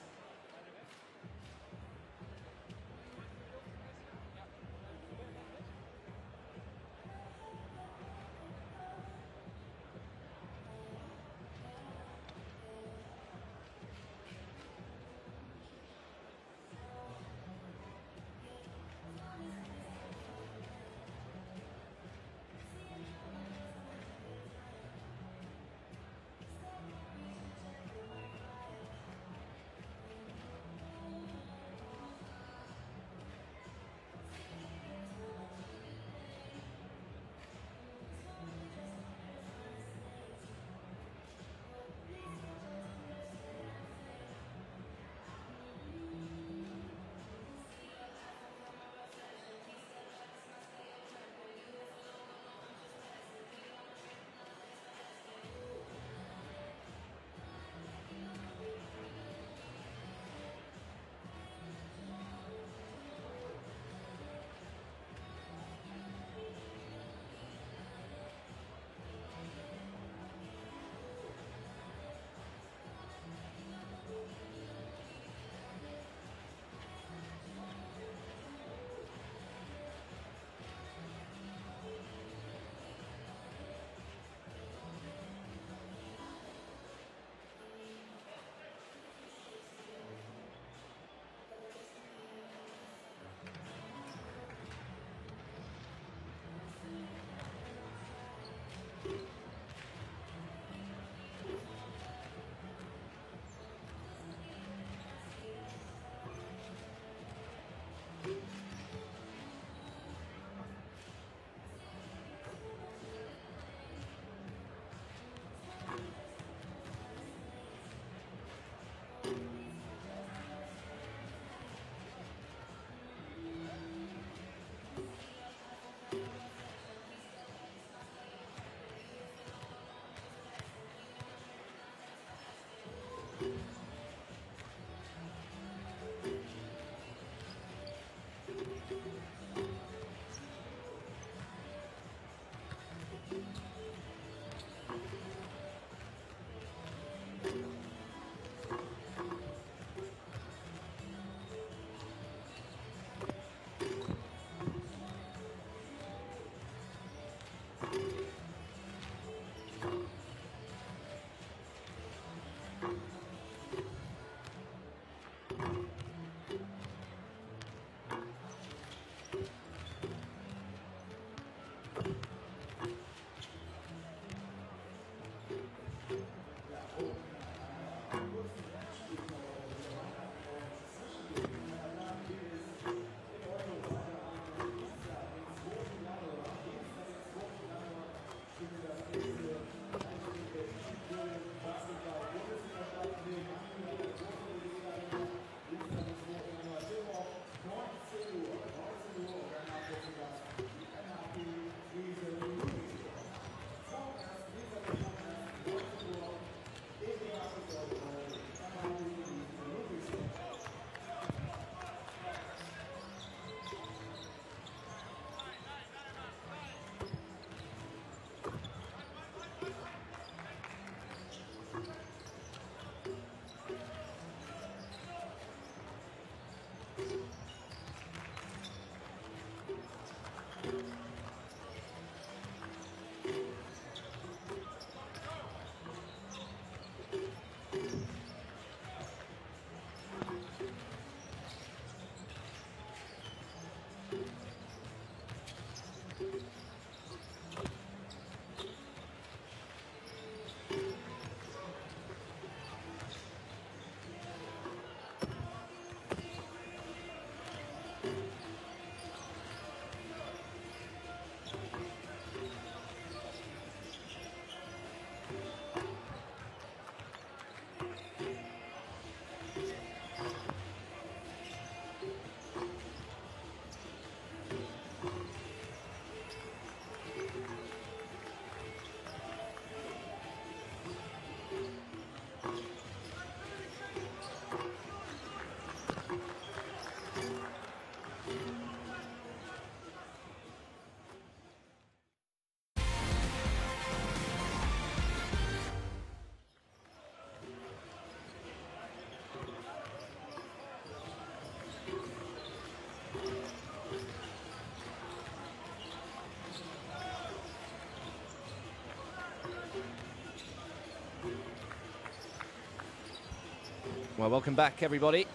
Well, welcome back, everybody,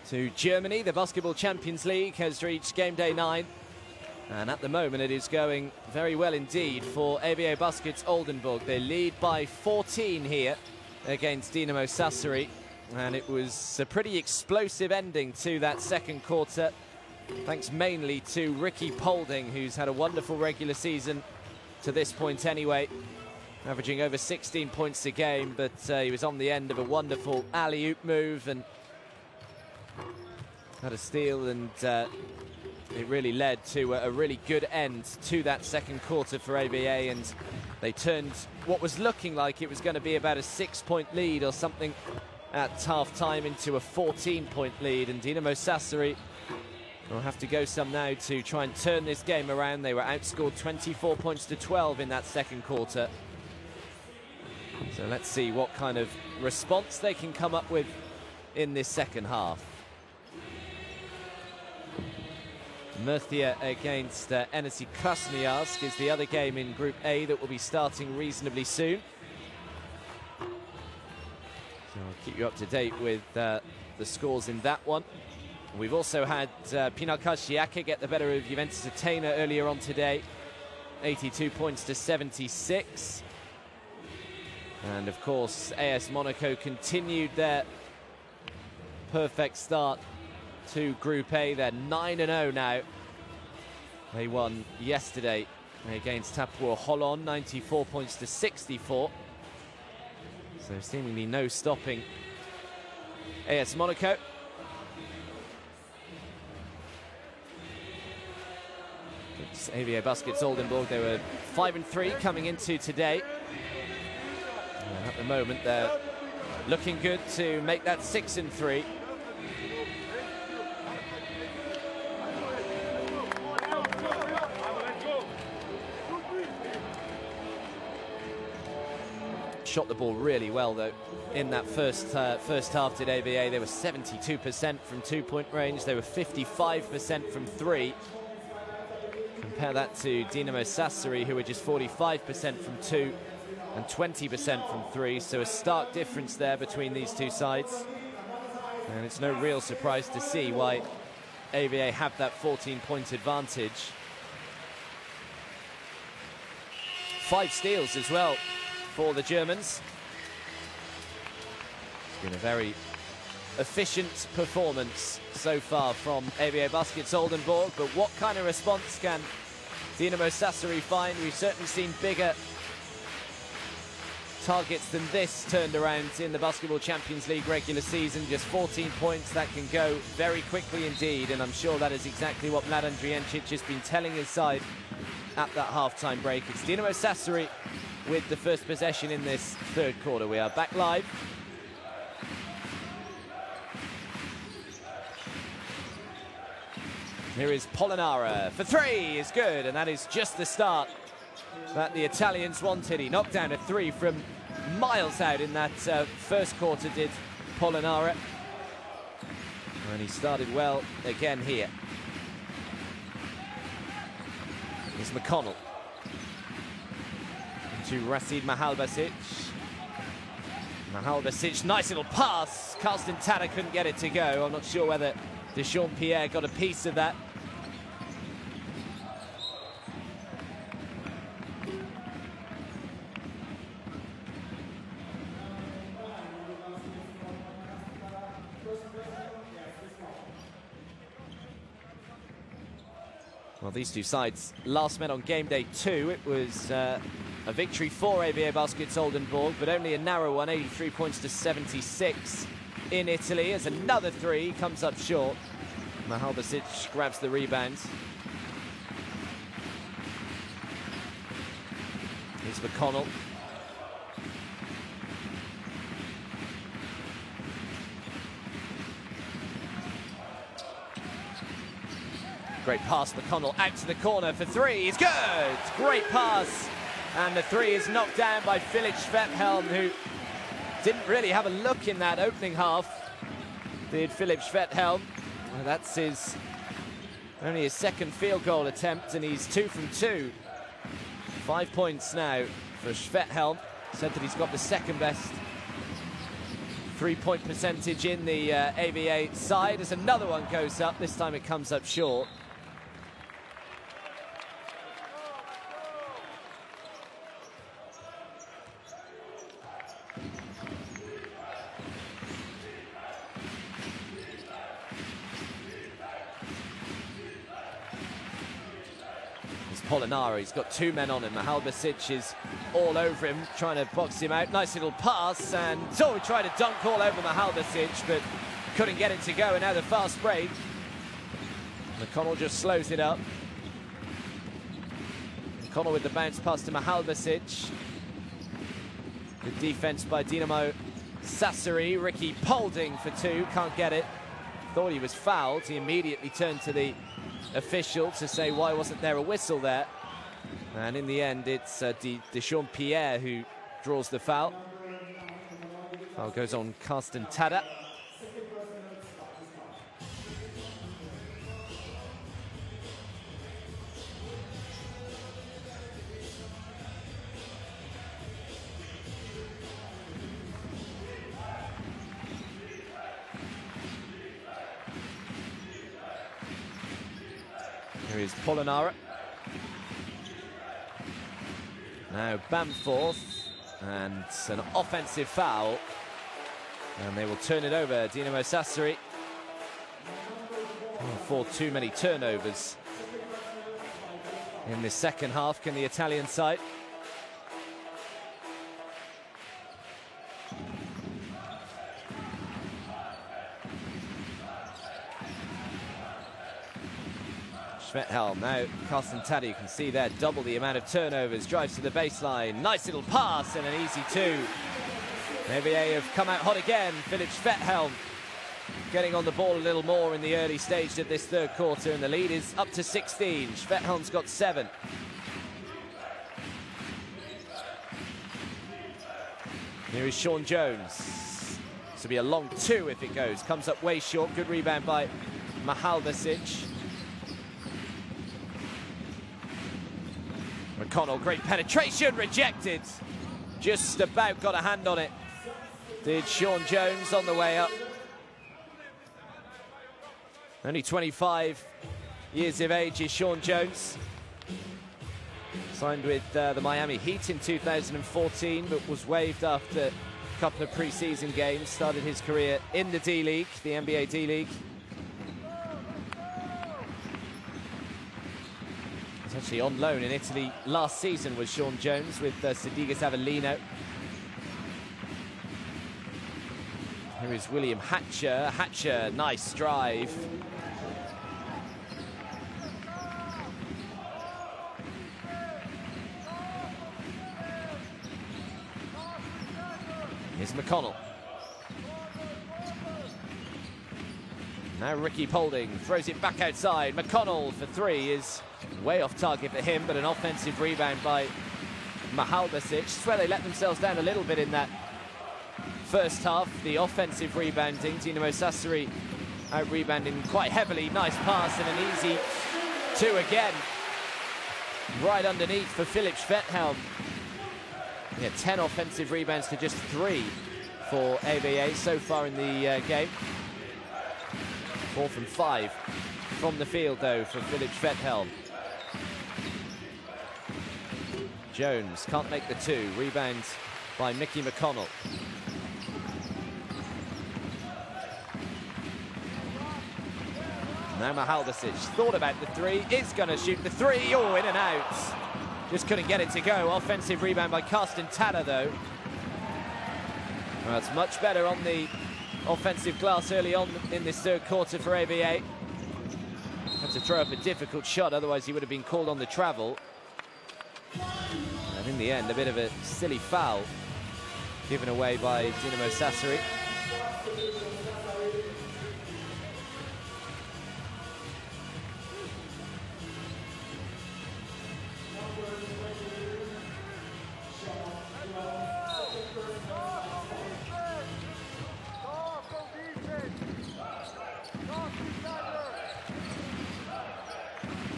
to Germany. The Basketball Champions League has reached game day 9. And at the moment, it is going very well indeed for EWE Baskets Oldenburg. They lead by 14 here against Dinamo Sassari. And it was a pretty explosive ending to that second quarter, thanks mainly to Ricky Polding, who's had a wonderful regular season to this point anyway, averaging over 16 points a game, but he was on the end of a wonderful alley-oop move and had a steal, and it really led to a really good end to that second quarter for EWE, and they turned what was looking like it was going to be about a 6-point lead or something at half-time into a 14-point lead, and Dinamo Sassari will have to go some now to try and turn this game around. They were outscored 24 points to 12 in that second quarter. So let's see what kind of response they can come up with in this second half. Murcia against Energy Krasnoyarsk is the other game in Group A that will be starting reasonably soon. So I'll keep you up to date with the scores in that one. We've also had Pinakarşıyaka get the better of Juventus Athena earlier on today. 82 points to 76. And of course, AS Monaco continued their perfect start to Group A. They're 9-0 now. They won yesterday against Tapur Holon, 94 points to 64. So seemingly no stopping AS Monaco. It's EWE Baskets Oldenburg. They were 5-3 coming into today. And at the moment, they're looking good to make that 6-3. Shot the ball really well, though, in that first half did EWE. They were 72% from two-point range. They were 55% from three. Compare that to Dinamo Sassari, who were just 45% from two and 20% from three. So a stark difference there between these two sides. And it's no real surprise to see why EWE have that 14-point advantage. 5 steals as well for the Germans. It's been a very efficient performance so far from EWE Baskets Oldenburg, but what kind of response can Dinamo Sassari find? We've certainly seen bigger targets than this turned around in the Basketball Champions League regular season. Just 14 points, that can go very quickly indeed, and I'm sure that is exactly what Mladen Drijencic has been telling his side at that half-time break. It's Dinamo Sassari with the first possession in this third quarter. We are back live. Here is Polonara for 3, is good, and that is just the start that the Italians wanted. He knocked down a 3 from miles out in that first quarter, did Polonara. And he started well again here. Here's McConnell. To Racid Mahalbasic. Mahalbasic, nice little pass. Carsten Tada couldn't get it to go. I'm not sure whether Deschamps-Pierre got a piece of that. Well, these two sides last met on game day 2. It was a victory for EWE Baskets Oldenburg, but only a narrow one, 83 points to 76 in Italy, as another 3 comes up short. Mahalbasic grabs the rebound. Here's McConnell. Great pass, McConnell out to the corner for 3. He's good! Great pass. And the 3 is knocked down by Philip Schwephelm, who didn't really have a look in that opening half. Did Philip Schwephelm. Well, that's only his second field goal attempt, and he's 2 from 2. 5 points now for Schwephelm. Said that he's got the second best 3-point percentage in the AVA side as another one goes up. This time it comes up short. Polonara, he's got two men on him. Mahalbasic is all over him, trying to box him out. Nice little pass, and so he tried to dunk all over Mahalbasic, but couldn't get it to go, and now the fast break. McConnell just slows it up. McConnell with the bounce pass to Mahalbasic. Good defense by Dinamo Sassari. Ricky Polding for two, can't get it. Thought he was fouled. He immediately turned to the official to say why wasn't there a whistle there, and in the end it's Deschamps Pierre who draws the foul. Foul goes on Carsten Tada. Here is Polonara. Now Bamforth, and an offensive foul. And they will turn it over, Dinamo Sassari. For too many turnovers in the second half, can the Italian side. Schmethelm, now Carsten Tada, you can see there, double the amount of turnovers, drives to the baseline, nice little pass and an easy two. EWE have come out hot again. Philip Schmethelm getting on the ball a little more in the early stage of this third quarter, and the lead is up to 16. Schmethelm's got 7. Here is Sean Jones. This will be a long 2 if it goes. Comes up way short. Good rebound by Mahalbasic. McConnell, great penetration, rejected. Just about got a hand on it. Did Sean Jones on the way up. Only 25 years of age is Sean Jones. Signed with the Miami Heat in 2014, but was waived after a couple of pre-season games. Started his career in the D-League, the NBA D-League. Actually on loan in Italy last season was Sean Jones with Sedigas Avellino. Here is William Hatcher. Hatcher, nice drive. Here's McConnell. Now Ricky Polding throws it back outside. McConnell for 3 is way off target for him, but an offensive rebound by Mahalbasic. I swear they let themselves down a little bit in that first half. The offensive rebounding, Dinamo Sassari out rebounding quite heavily. Nice pass and an easy 2 again. Right underneath for Philip Schmethelm. Yeah, 10 offensive rebounds to just 3 for EWE so far in the game. 4 from 5 from the field though for Philip Schmethelm. Jones can't make the 2. Rebound by Mickey McConnell. Now Mahalbasic thought about the 3, is going to shoot the 3. Oh, in and out. Just couldn't get it to go. Offensive rebound by Carsten Tada though. Well, that's much better on the offensive glass early on in this third quarter for EWE. Had to throw up a difficult shot, otherwise he would have been called on the travel. And in the end, a bit of a silly foul given away by Dinamo Sassari.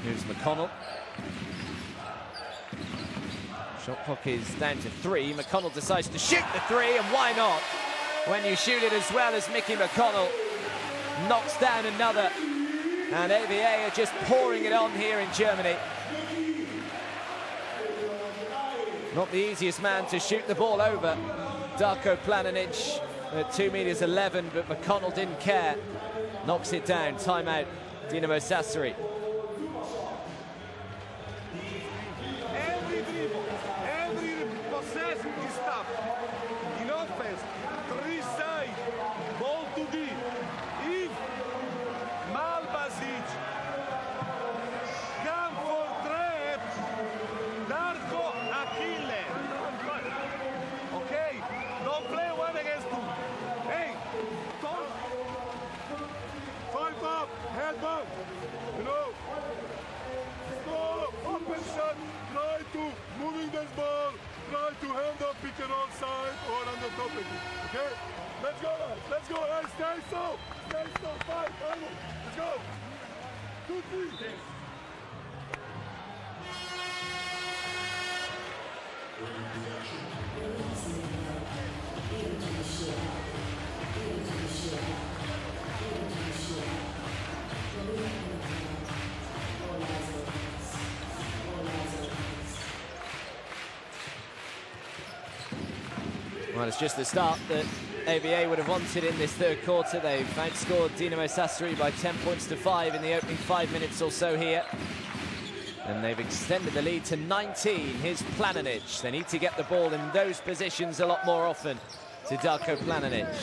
Here's McConnell. Shot clock is down to 3. McConnell decides to shoot the 3, and why not? when you shoot it as well as Mickey McConnell knocks down another. And EWE are just pouring it on here in Germany. Not the easiest man to shoot the ball over. Darko Planinic at 2'11", but McConnell didn't care. Knocks it down. Timeout, Dinamo Sassari. Every dribble, every possession is tough. In offense, 3 side, ball to deep. If Malbasic come for trap, Darko Achille. Okay, don't play 1 against 2. Hey, don't. 5 up, head back. You know, stop, open shot, try to moving this ball, try to hand up, pick and roll side or on the top of it. Okay? Let's go, guys. Let's go. Hey, stay so. Stay so. 5, let's go. 2, 3. Well, it's just the start that EWE would have wanted in this third quarter. They've outscored Dinamo Sassari by 10 points to 5 in the opening 5 minutes or so here. And they've extended the lead to 19. Here's Planinic. They need to get the ball in those positions a lot more often to Darko Planinic.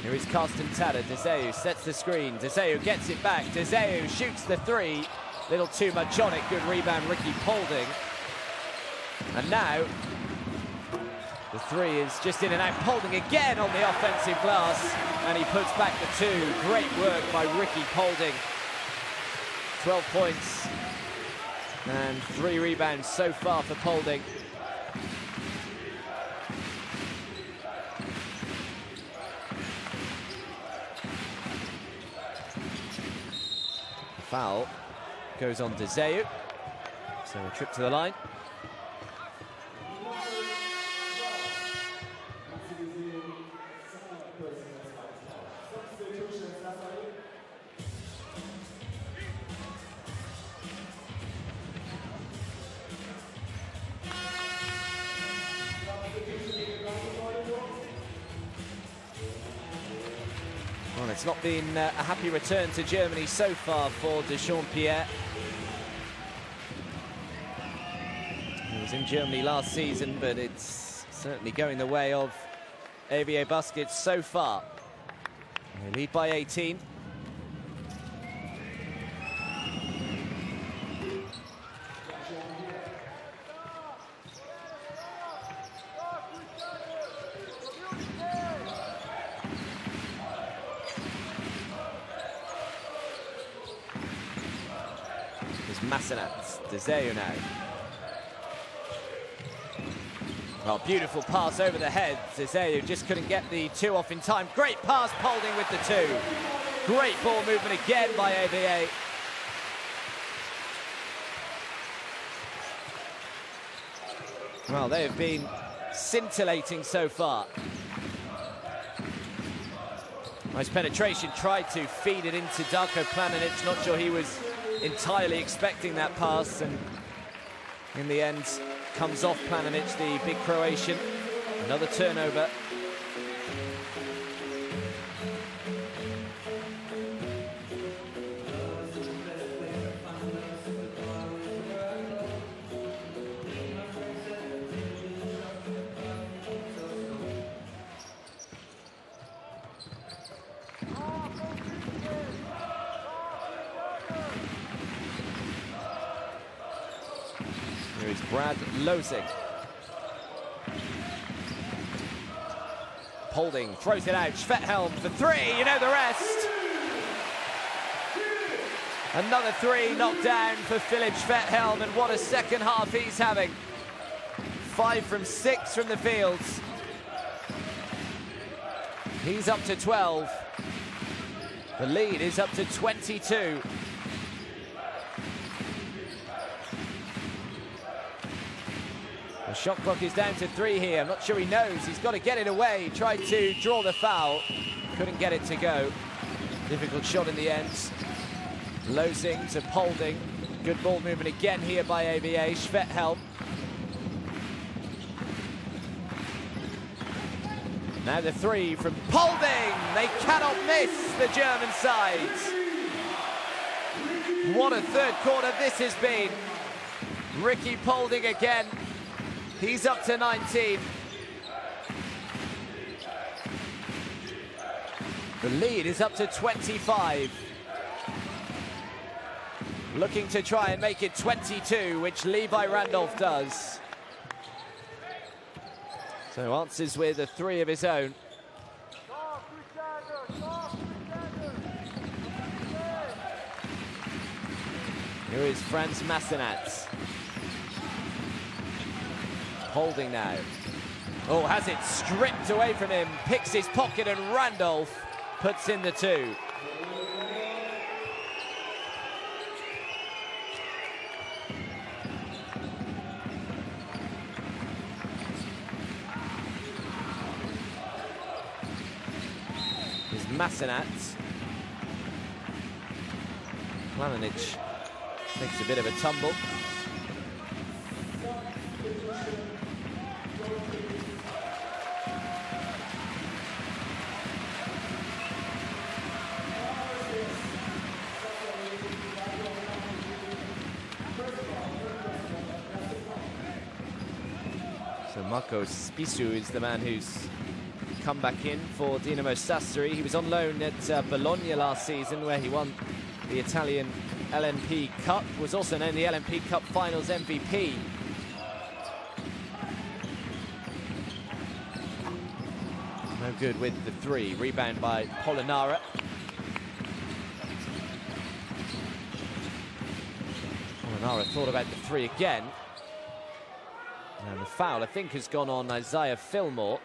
Here is Carsten Tada. Deseu sets the screen. Deseu gets it back. Deseu shoots the 3. Little too much on it. Good rebound, Ricky Paulding. And now the 3 is just in and out. Paulding again on the offensive glass. And he puts back the 2. Great work by Ricky Paulding. 12 points and 3 rebounds so far for Paulding. Foul goes on Deseu. So a trip to the line. Well, it's not been a happy return to Germany so far for Dechampierre. He was in Germany last season, but it's certainly going the way of EWE Baskets so far. They lead by 18. Massenat, Deseu now. Well, beautiful pass over the head. Deseu just couldn't get the 2 off in time. Great pass, Paulding with the 2. Great ball movement again by EWE. Well, they have been scintillating so far. Nice penetration, tried to feed it into Darko Planinic. Not sure he was entirely expecting that pass, and in the end comes off Planinic, the big Croatian. Another turnover. Here is Brad Losing. Paulding throws it out. Schvethelm for 3. You know the rest. Another 3 knocked down for Philip Schvethelm, and what a second half he's having. 5 from 6 from the fields. He's up to 12. The lead is up to 22. The shot clock is down to 3 here. I'm not sure he knows. He's got to get it away. Tried to draw the foul. Couldn't get it to go. Difficult shot in the end. Losing to Polding. Good ball movement again here by EWE. Schvethelm. Now the 3 from Polding. They cannot miss the German side. What a third quarter this has been. Ricky Polding again. He's up to 19. The lead is up to 25. Looking to try and make it 22, which Levi Randolph does. So answers with a 3 of his own. Here is Franz Massenat. Holding now. Oh, has it stripped away from him. Picks his pocket and Randolph puts in the 2. Here's Massenat. Planinic takes a bit of a tumble. So Marco Spisu is the man who's come back in for Dinamo Sassari. He was on loan at Bologna last season, where he won the Italian LNP Cup, was also named the LNP Cup Finals MVP. No good with the 3. Rebound by Polonara. Polonara thought about the 3 again. And the foul, I think, has gone on Isaiah Fillmore.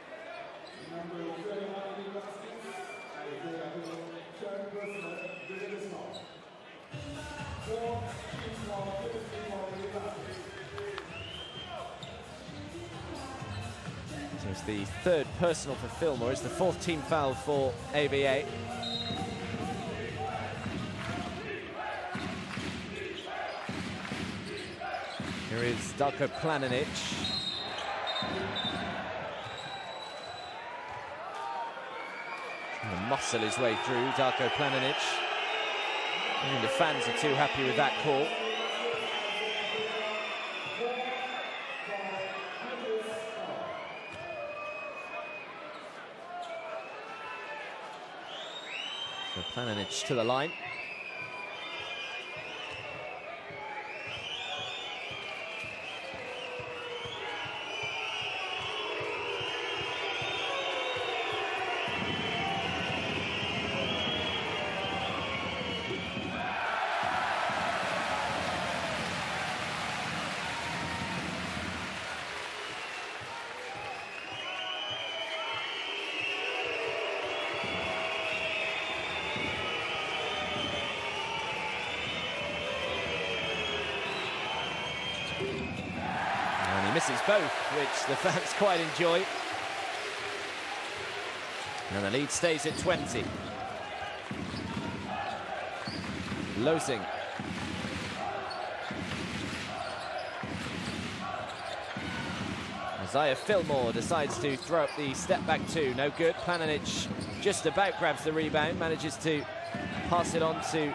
So it's the 3rd personal for Fillmore. It's the 4th team foul for EWE. Here is Darko Planinic. Trying to muscle his way through, Darko Planinic. I think the fans are too happy with that call. So Planinic to the line. Misses both, which the fans quite enjoy. And the lead stays at 20. Losing. Isaiah Fillmore decides to throw up the step back 2. No good. Planinic just about grabs the rebound, manages to pass it on to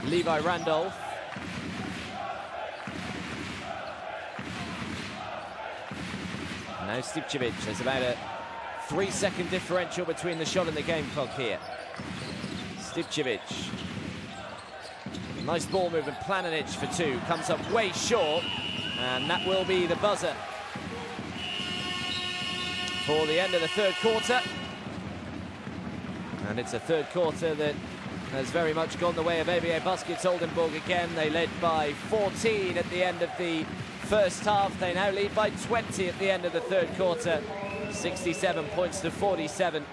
Levi Randolph. Now Stipcevic. There's about a 3-second differential between the shot and the game clock here. Stipcevic. Nice ball movement. Planinic for 2. Comes up way short. And that will be the buzzer for the end of the 3rd quarter. And it's a 3rd quarter that has very much gone the way of EWE Baskets Oldenburg again. They led by 14 at the end of the 1st half. They now lead by 20 at the end of the 3rd quarter. 67 points to 47.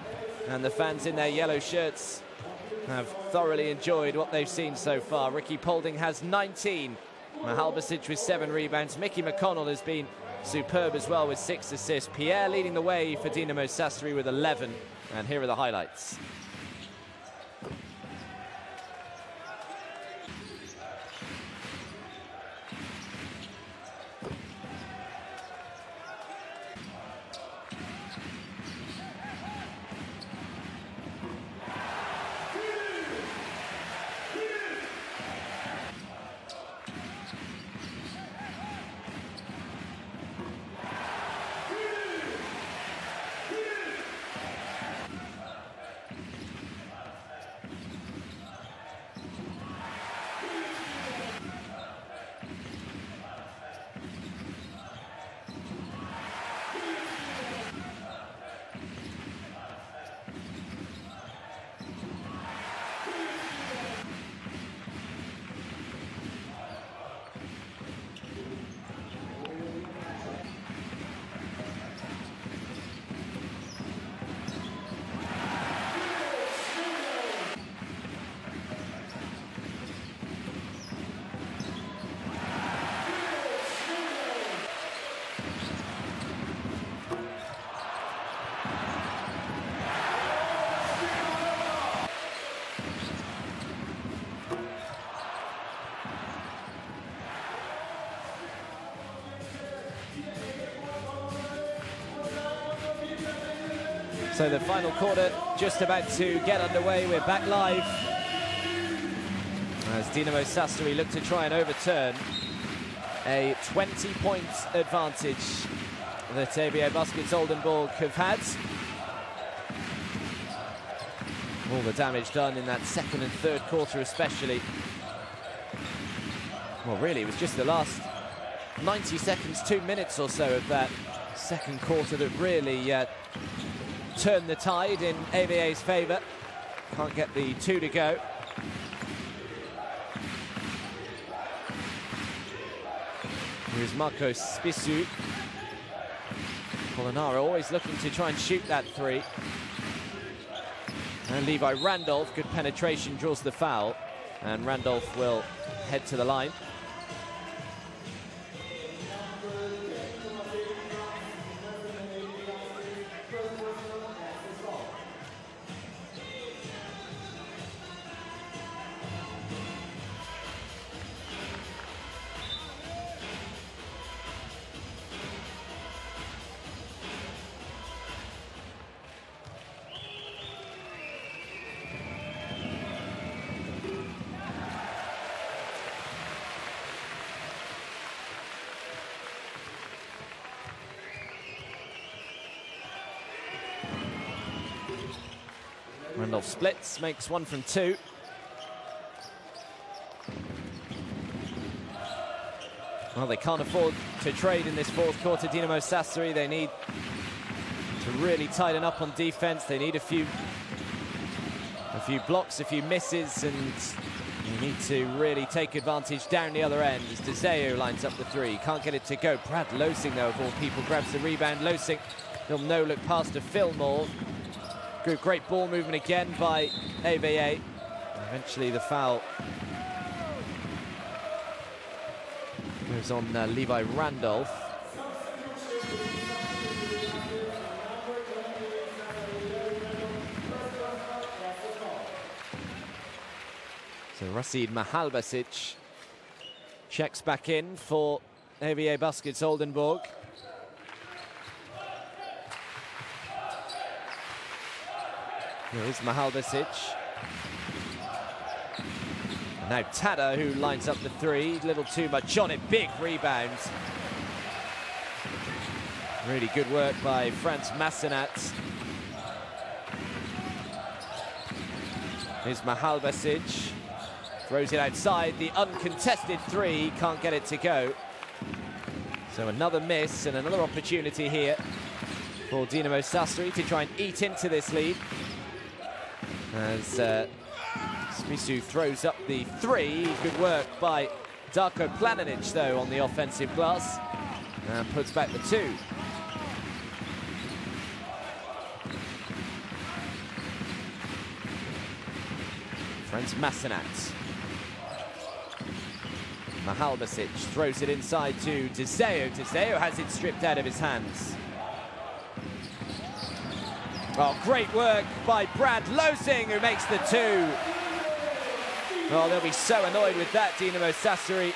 And the fans in their yellow shirts have thoroughly enjoyed what they've seen so far. Ricky Polding has 19. Mahal Basic with 7 rebounds. Mickey McConnell has been superb as well with 6 assists. Pierre leading the way for Dinamo Sassari with 11. And here are the highlights. So the final quarter just about to get underway. We're back live as Dinamo Sassari look to try and overturn a 20-point advantage that EWE Baskets Oldenburg have had. All the damage done in that second and third quarter especially. Well, really, it was just the last 90 seconds, 2 minutes or so of that second quarter that really turned the tide in EWE's favour. Can't get the 2 to go. Here's Marcos Spissu. Polonara always looking to try and shoot that 3. And Levi Randolph, good penetration, draws the foul. And Randolph will head to the line. Randolph splits, makes 1 from 2. Well, they can't afford to trade in this fourth quarter. Dinamo Sassari, they need to really tighten up on defense. They need a few blocks, a few misses, and they need to really take advantage down the other end as DeZeo lines up the 3. Can't get it to go. Brad Losing, though, of all people, grabs the rebound. Losing, he'll no-look pass to Fillmore. Great ball movement again by EWE. Eventually the foul goes on Levi Randolph. So Rasid Mahalbasic checks back in for EWE Baskets Oldenburg. Here's Mahalbasic. Now Tada, who lines up the 3. Little too much on it. Big rebound. Really good work by Franz Massenat. Here's Mahalbasic. Throws it outside. The uncontested 3. Can't get it to go. So another miss and another opportunity here for Dinamo Sassari to try and eat into this lead. As Spissu throws up the 3. Good work by Darko Planinic, though, on the offensive glass. And puts back the 2. Franz Massenat. Mahalbasic throws it inside to Deseo. Deseo has it stripped out of his hands. Oh, great work by Brad Losing, who makes the 2. Oh, they'll be so annoyed with that, Dinamo Sassari.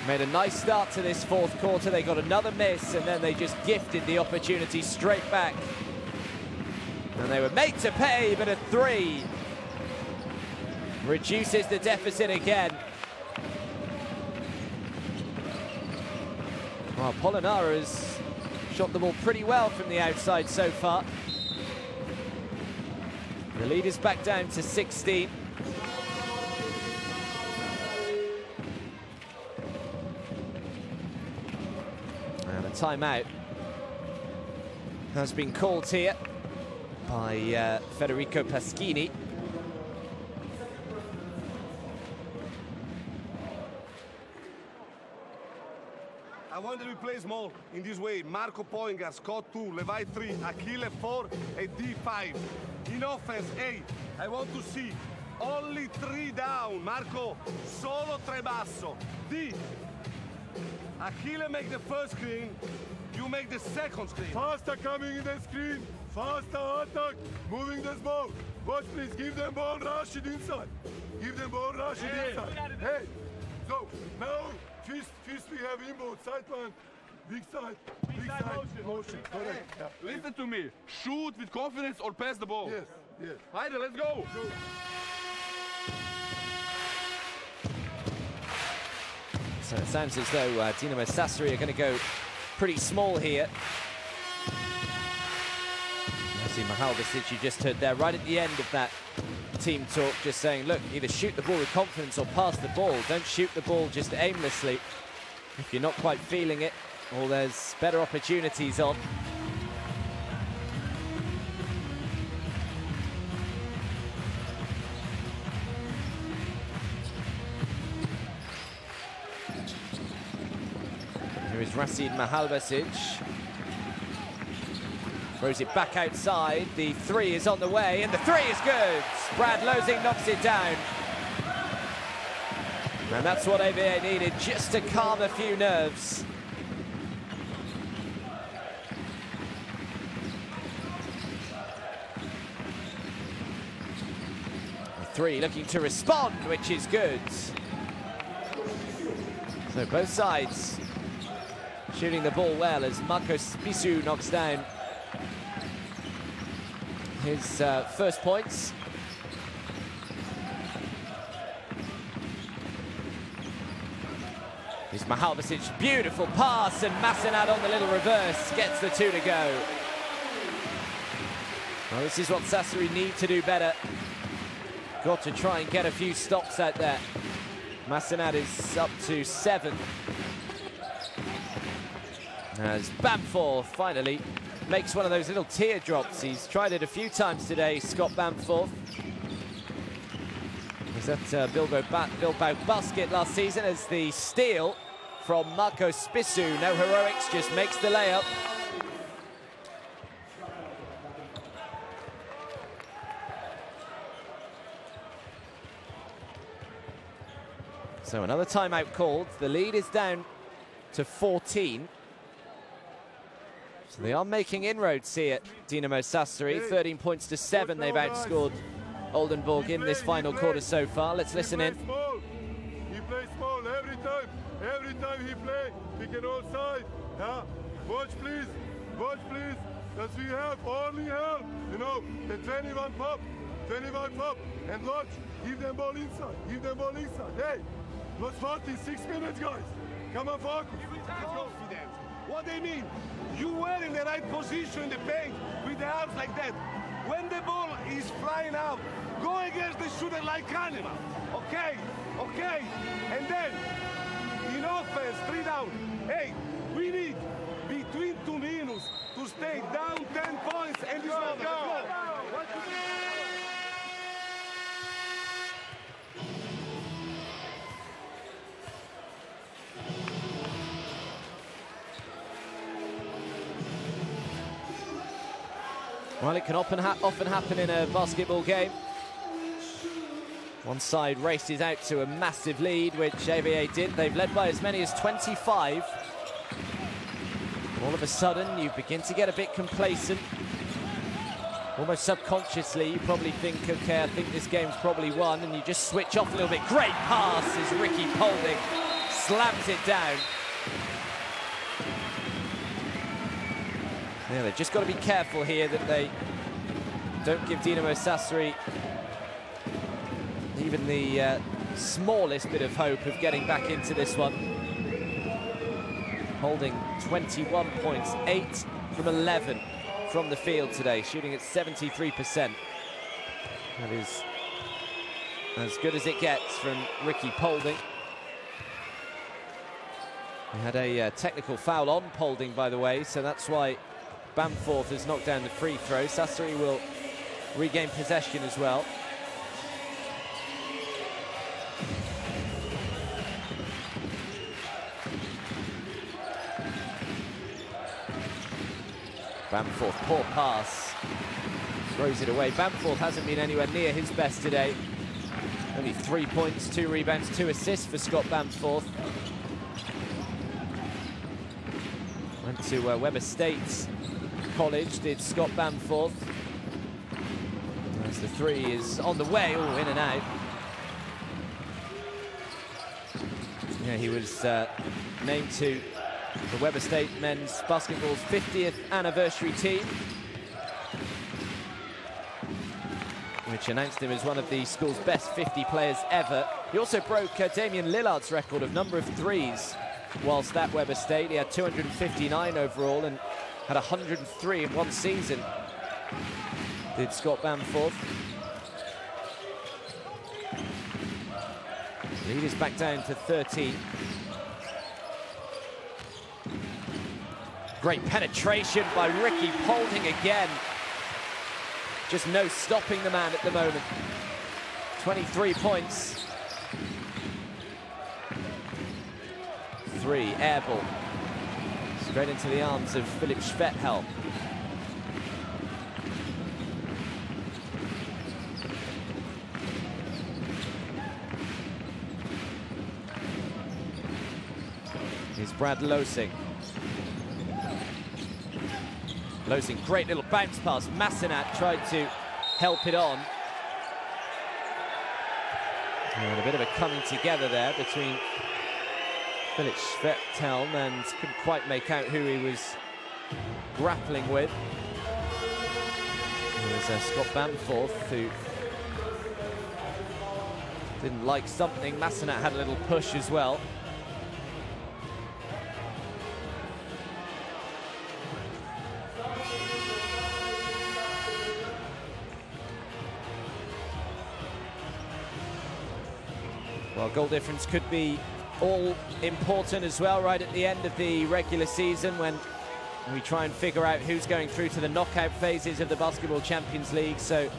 Made a nice start to this fourth quarter. They got another miss, and then they just gifted the opportunity straight back. And they were made to pay, but a 3 reduces the deficit again. Well, Polonara has shot the ball pretty well from the outside so far. The lead is back down to 16. And a timeout has been called here by Federico Paschini. I want to play small in this way. Marco Poingar, Scott 2, Levi 3, Achille 4, and D5. In offense, hey, I want to see only 3 down. Marco, solo 3 basso. D. Achille make the first screen, you make the second screen. Faster coming in the screen, faster attack, moving the ball. Watch please, give them ball, rush it inside. Give them ball, rush it inside. Hey, so now fist we have inboard, side plan, big side motion. Correct. Yeah. Listen to me, shoot with confidence or pass the ball. Yes, yes. Haydi, let's go. So it sounds as though Dinamo Sassari are going to go pretty small here. I see Mahalbasic, you just heard there, right at the end of that team talk, just saying, look, either shoot the ball with confidence or pass the ball. Don't shoot the ball just aimlessly. If you're not quite feeling it, or there's better opportunities on. Here is Racine Mahalbasic. Throws it back outside. The 3 is on the way, and the 3 is good. Brad Losing knocks it down. And that's what EWE needed, just to calm a few nerves. The 3 looking to respond, which is good. So both sides shooting the ball well as Marco Spissu knocks down his first points. Here's Mahalbasic, beautiful pass, and Massenad on the little reverse gets the 2 to go. Well, this is what Sassari need to do better. Got to try and get a few stops out there. Massenad is up to 7. As Bamforth finally makes one of those little teardrops. He's tried it a few times today, Scott Bamforth. He was at Bilbao Basket last season as the steal from Marco Spissu. No heroics, just makes the layup. So another timeout called. The lead is down to 14. So they are making inroads here, Dinamo Sassari. 13 points to 7 they've outscored Oldenburg in this final quarter so far. Let's listen in. He plays small every time. Every time he plays, he can outside. Yeah? Watch please, that we have only help. You know, the 21 pop, and watch, give them ball inside, Hey, was 46 minutes, guys. Come on, focus. Confident. What they mean? You were in the right position in the paint with the arms like that. When the ball is flying out, go against the shooter like animal. Okay? And then, in offense, 3 down. Hey, we need between 2 minutes to stay down 10 points and it's over. Go. Well, it can often happen in a basketball game. One side races out to a massive lead, which EWE did. They've led by as many as 25. All of a sudden, you begin to get a bit complacent. Almost subconsciously, you probably think, okay, I think this game's probably won, and you just switch off a little bit. Great pass as Ricky Polding slams it down. Yeah, they've just got to be careful here that they don't give Dinamo Sassari even the smallest bit of hope of getting back into this one. Holding 21 points, 8 from 11 from the field today, shooting at 73%. That is as good as it gets from Ricky Polding. We had a technical foul on Polding, by the way, so that's why Bamforth has knocked down the free throw. Sassari will regain possession as well. Bamforth, poor pass, throws it away. Bamforth hasn't been anywhere near his best today. Only 3 points, 2 rebounds, 2 assists for Scott Bamforth. Went to Weber State College, did Scott Bamforth. As the three is on the way, oh, in and out. Yeah, he was named to the Weber State men's basketball's 50th anniversary team, which announced him as one of the school's best 50 players ever. He also broke Damian Lillard's record of number of threes whilst at Weber State. He had 259 overall and had 103 in one season, did Scott Bamforth. Lead is back down to 13. Great penetration by Ricky Polding again. Just no stopping the man at the moment. 23 points. 3, air ball. Straight into the arms of Philip Schwethel. Here's Brad Losing. Losing, great little bounce pass. Massenat tried to help it on. And a bit of a coming together there between Philip Schwethel, and couldn't quite make out who he was grappling with. It was Scott Bamforth who didn't like something. Massenat had a little push as well. Well, goal difference could be all important as well right at the end of the regular season when we try and figure out who's going through to the knockout phases of the Basketball Champions League. So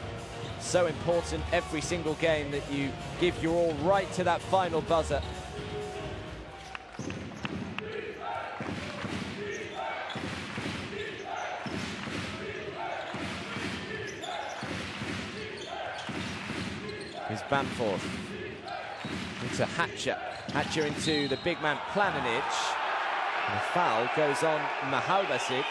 important every single game that you give your all right to that final buzzer. Here's Bamforth. Into Hatcher into the big man Planinic. And the foul goes on Mahalbasic.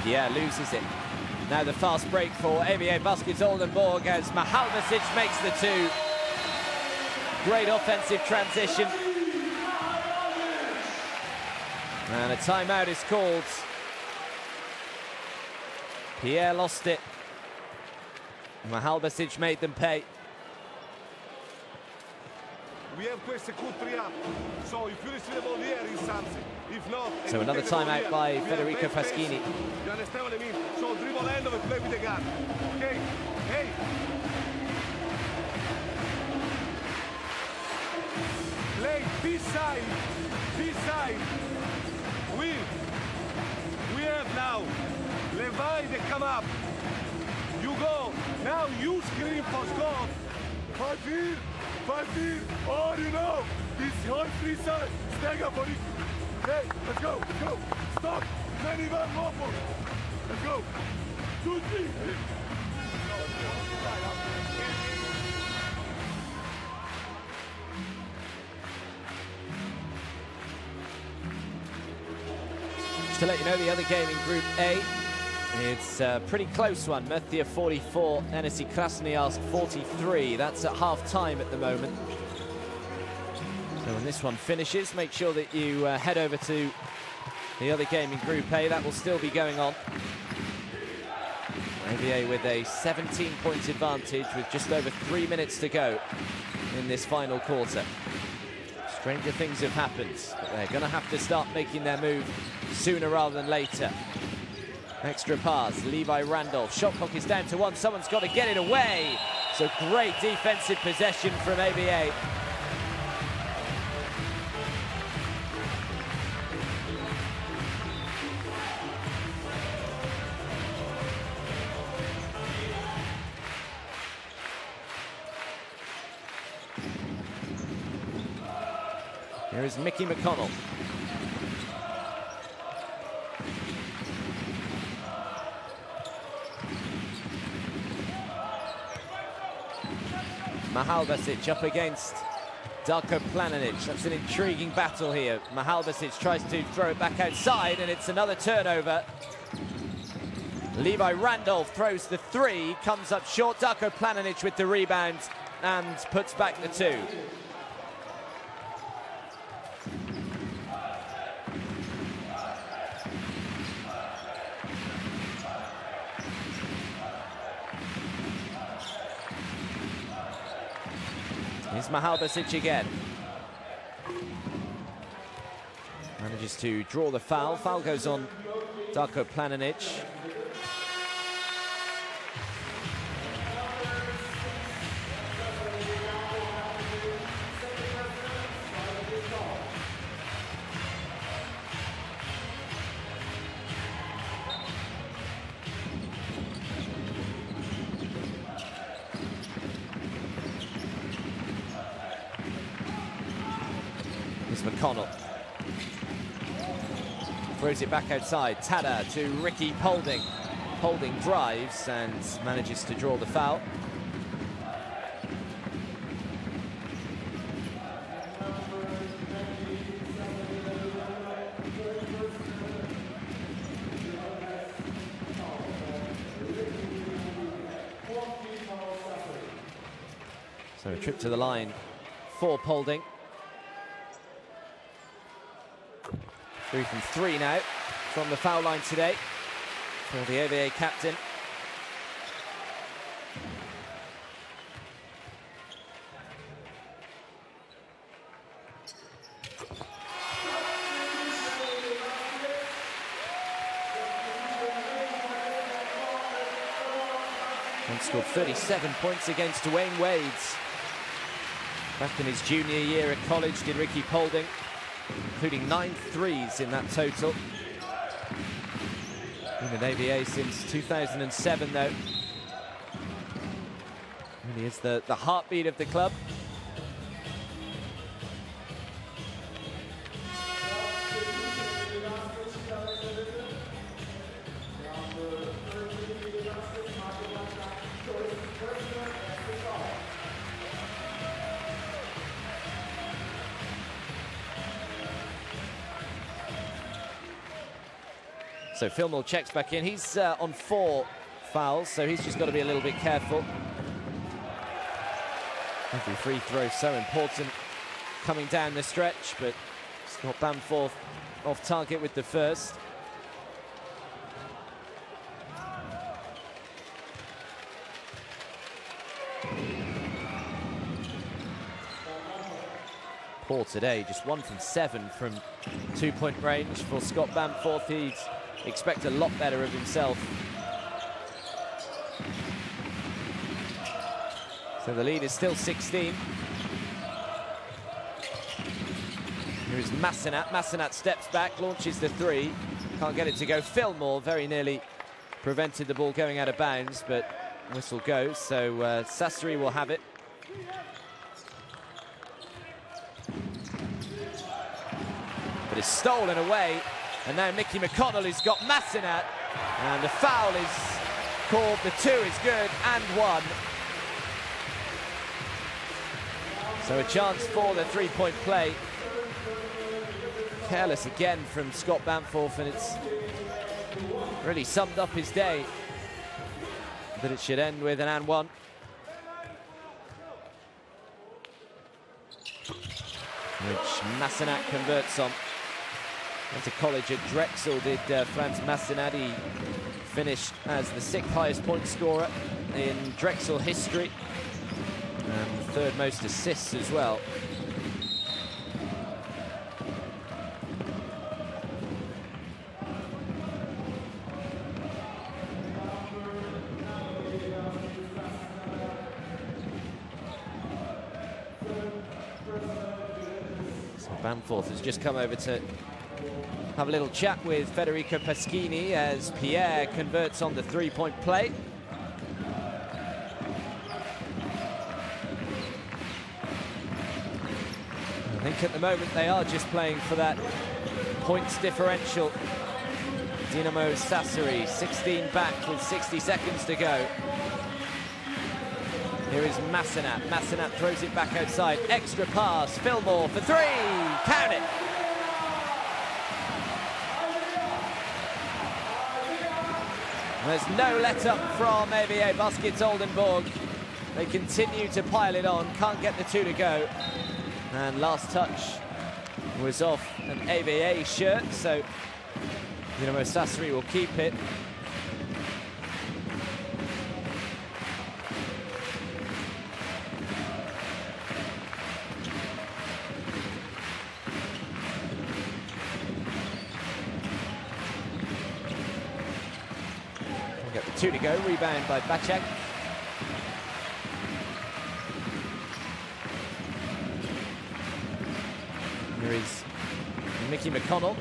Yeah, loses it. Now the fast break for EWE Baskets Oldenburg as Mahalbasic makes the 2. Great offensive transition. And a timeout is called. Pierre lost it. Mahalbasic made them pay. We have to execute 3 up. So if you receive the ball here in something. If not, so another timeout by Federico Paschini. You understand what I mean? So dribble end of it, play with the gun. Okay? Hey! this side, we have now Levi, they come up. You go, now you scream for Scott. 5 feet, 5 feet. Oh, you know, this whole free side. Stagger for it. Hey, let's go, let's go. Stop. Many man more. Let's go. 2, 3. Just to let you know, the other game in Group A, it's a pretty close one. Murcia 44, NSC Krasnoyarsk 43. That's at half-time at the moment. So when this one finishes, make sure that you head over to the other game in Group A. That will still be going on. EWE with a 17-point advantage with just over 3 minutes to go in this final quarter. Stranger things have happened, but they're going to have to start making their move sooner rather than later. Extra pass, Levi Randolph. Shot clock is down to 1. Someone's got to get it away. So great defensive possession from EWE. Here is Mickey McConnell. Mahalbasic up against Darko Planinic. That's an intriguing battle here. Mahalbasic tries to throw it back outside, and it's another turnover. Levi Randolph throws the 3, comes up short. Darko Planinic with the rebound and puts back the 2. Here's Mahalbasic again. Manages to draw the foul. Foul goes on Darko Planinic. McConnell throws it back outside. Tada to Ricky Polding. Polding drives and manages to draw the foul. So a trip to the line for Polding. 3 from 3 now from the foul line today for the EWE captain. And scored 37 points against Dwayne Wade's. Back in his junior year at college did Ricky Polding, including 9 threes in that total. Been in EWE since 2007, though. Really is the heartbeat of the club. So Fillmore checks back in. He's on 4 fouls, so he's just got to be a little bit careful. Every free throw so important coming down the stretch, but Scott Bamforth off target with the first. Poor today, just 1 from 7 from 2-point range for Scott Bamforth. He'd expect a lot better of himself. So the lead is still 16. Here's Massenat. Massenat steps back, launches the three. Can't get it to go. Fillmore very nearly prevented the ball going out of bounds, but whistle goes, so Sassari will have it. But it's stolen away, and now Mickey McConnell has got Massenat, and the foul is called. The 2 is good, and 1. So a chance for the three-point play. Careless again from Scott Bamforth, and it's really summed up his day. But it should end with an and 1. Which Massenat converts on. Went to college at Drexel, did Franz Massenat. He finished as the 6th highest point scorer in Drexel history. And the 3rd most assists as well. So Bamforth has just come over to have a little chat with Federico Paschini as Pierre converts on the three-point play. I think at the moment they are just playing for that points differential. Dinamo Sassari, 16 back with 60 seconds to go. Here is Massenat. Massenat throws it back outside. Extra pass. Fillmore for 3. Count it. There's no let-up from EWE Baskets Oldenburg. They continue to pile it on. Can't get the 2 to go. And last touch was off an EWE shirt, so Dinamo Sassari will keep it. We'll get the 2 to go, rebound by Bacek. Here is Mickey McConnell.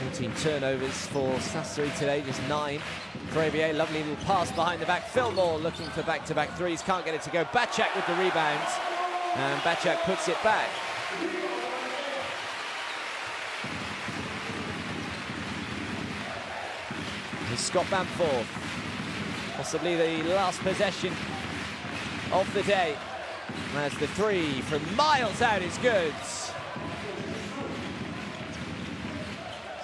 14 turnovers for Sassari today, just 9 for EWE. Lovely little pass behind the back. Fillmore looking for back-to-back threes, can't get it to go. Bacek with the rebounds, and Bacek puts it back. Here's Scott Bamforth, possibly the last possession of the day. As the 3 from miles out is good.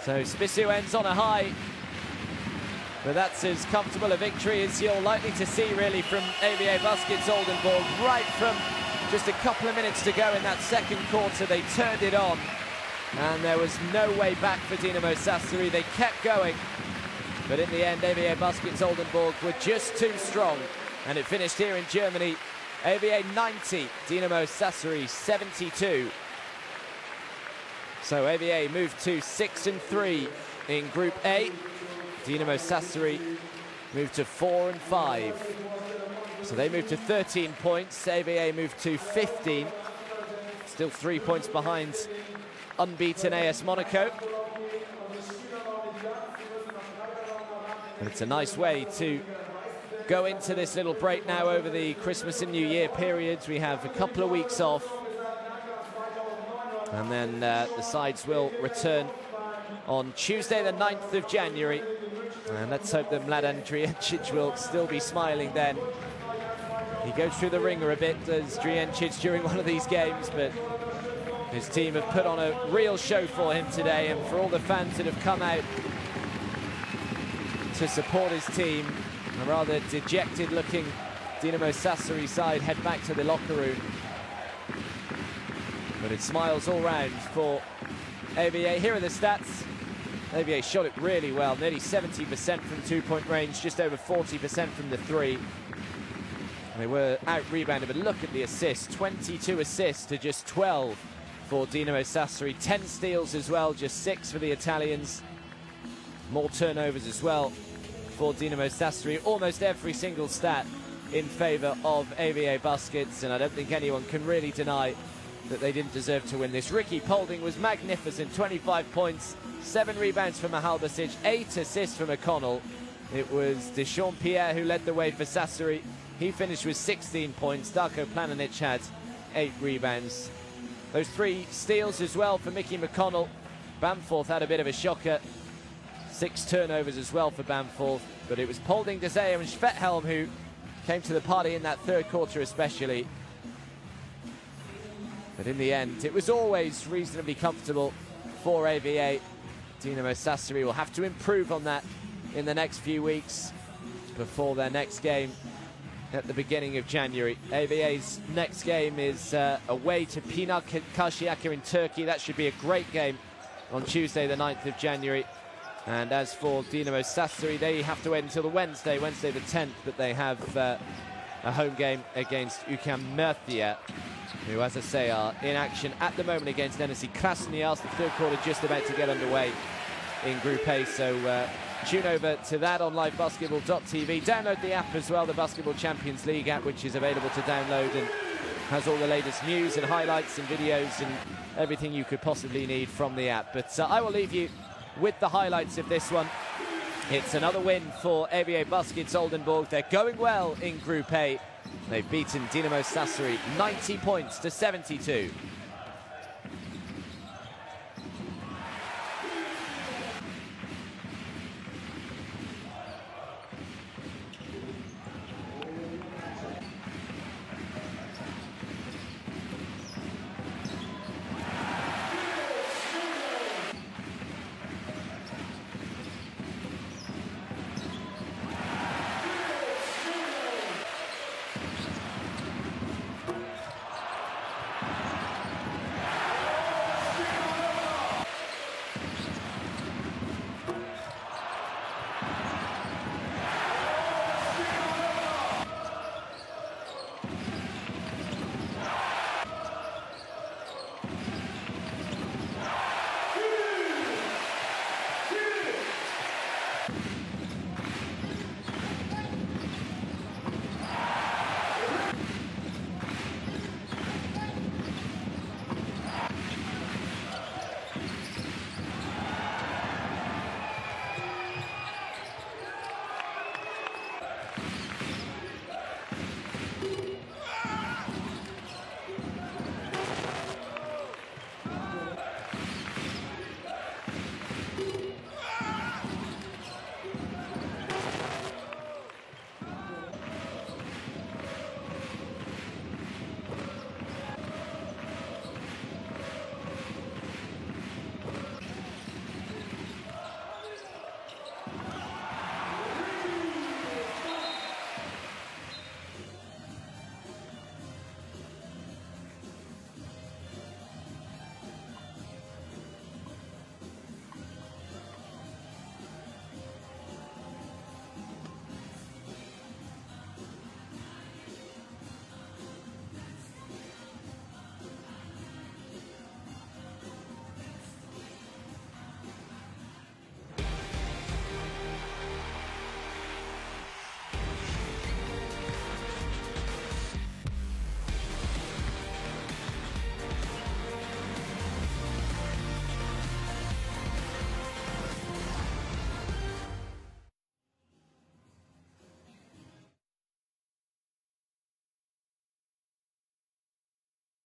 So Spissu ends on a high, but that's as comfortable a victory as you're likely to see really from EWE Baskets Oldenburg. Right from just a couple of minutes to go in that second quarter, they turned it on, and there was no way back for Dinamo Sassari. They kept going, but in the end, EWE Baskets Oldenburg were just too strong, and it finished here in Germany. EWE 90, Dinamo Sassari 72. So EWE moved to 6-3 in Group A. Dinamo Sassari moved to 4-5. So they moved to 13 points. EWE moved to 15. Still 3 points behind unbeaten AS Monaco. And it's a nice way to go into this little break now over the Christmas and New Year periods. We have a couple of weeks off, and then the sides will return on Tuesday the 9th of January, and let's hope that Mladen Drijencic will still be smiling then. He goes through the ringer a bit as Drijencic during one of these games, but his team have put on a real show for him today, and for all the fans that have come out to support his team. A rather dejected-looking Dinamo Sassari side head back to the locker room. But it smiles all round for EWE. Here are the stats. EWE shot it really well, nearly 70% from two-point range, just over 40% from the 3. And they were out-rebounded, but look at the assists. 22 assists to just 12 for Dinamo Sassari. 10 steals as well, just 6 for the Italians. More turnovers as well for Dinamo Sassari. Almost every single stat in favour of EWE Baskets, and I don't think anyone can really deny that they didn't deserve to win this. Ricky Polding was magnificent, 25 points, 7 rebounds for Mihalbasic, 8 assists for McConnell. It was Dechampierre who led the way for Sassari. He finished with 16 points. Darko Planinic had 8 rebounds. Those 3 steals as well for Mickey McConnell. Bamforth had a bit of a shocker. 6 turnovers as well for Bamforth. But it was Polding, Desea and Schvethelm who came to the party in that third quarter especially. But in the end, it was always reasonably comfortable for AVA. Dinamo Sassari will have to improve on that in the next few weeks before their next game at the beginning of January. AVA's next game is away to Pinar Karşıyaka in Turkey. That should be a great game on Tuesday, the 9th of January. And as for Dinamo Sassari, they have to wait until the Wednesday the 10th, but they have a home game against UKAM Murcia, who, as I say, are in action at the moment against NSC Krasnoyarsk. The third quarter just about to get underway in Group A, so tune over to that on livebasketball.tv. Download the app as well, the Basketball Champions League app, which is available to download and has all the latest news and highlights and videos and everything you could possibly need from the app. But I will leave you with the highlights of this one. It's another win for AVA Baskets Oldenburg. They're going well in Group A. They've beaten Dinamo Sassari 90 points to 72.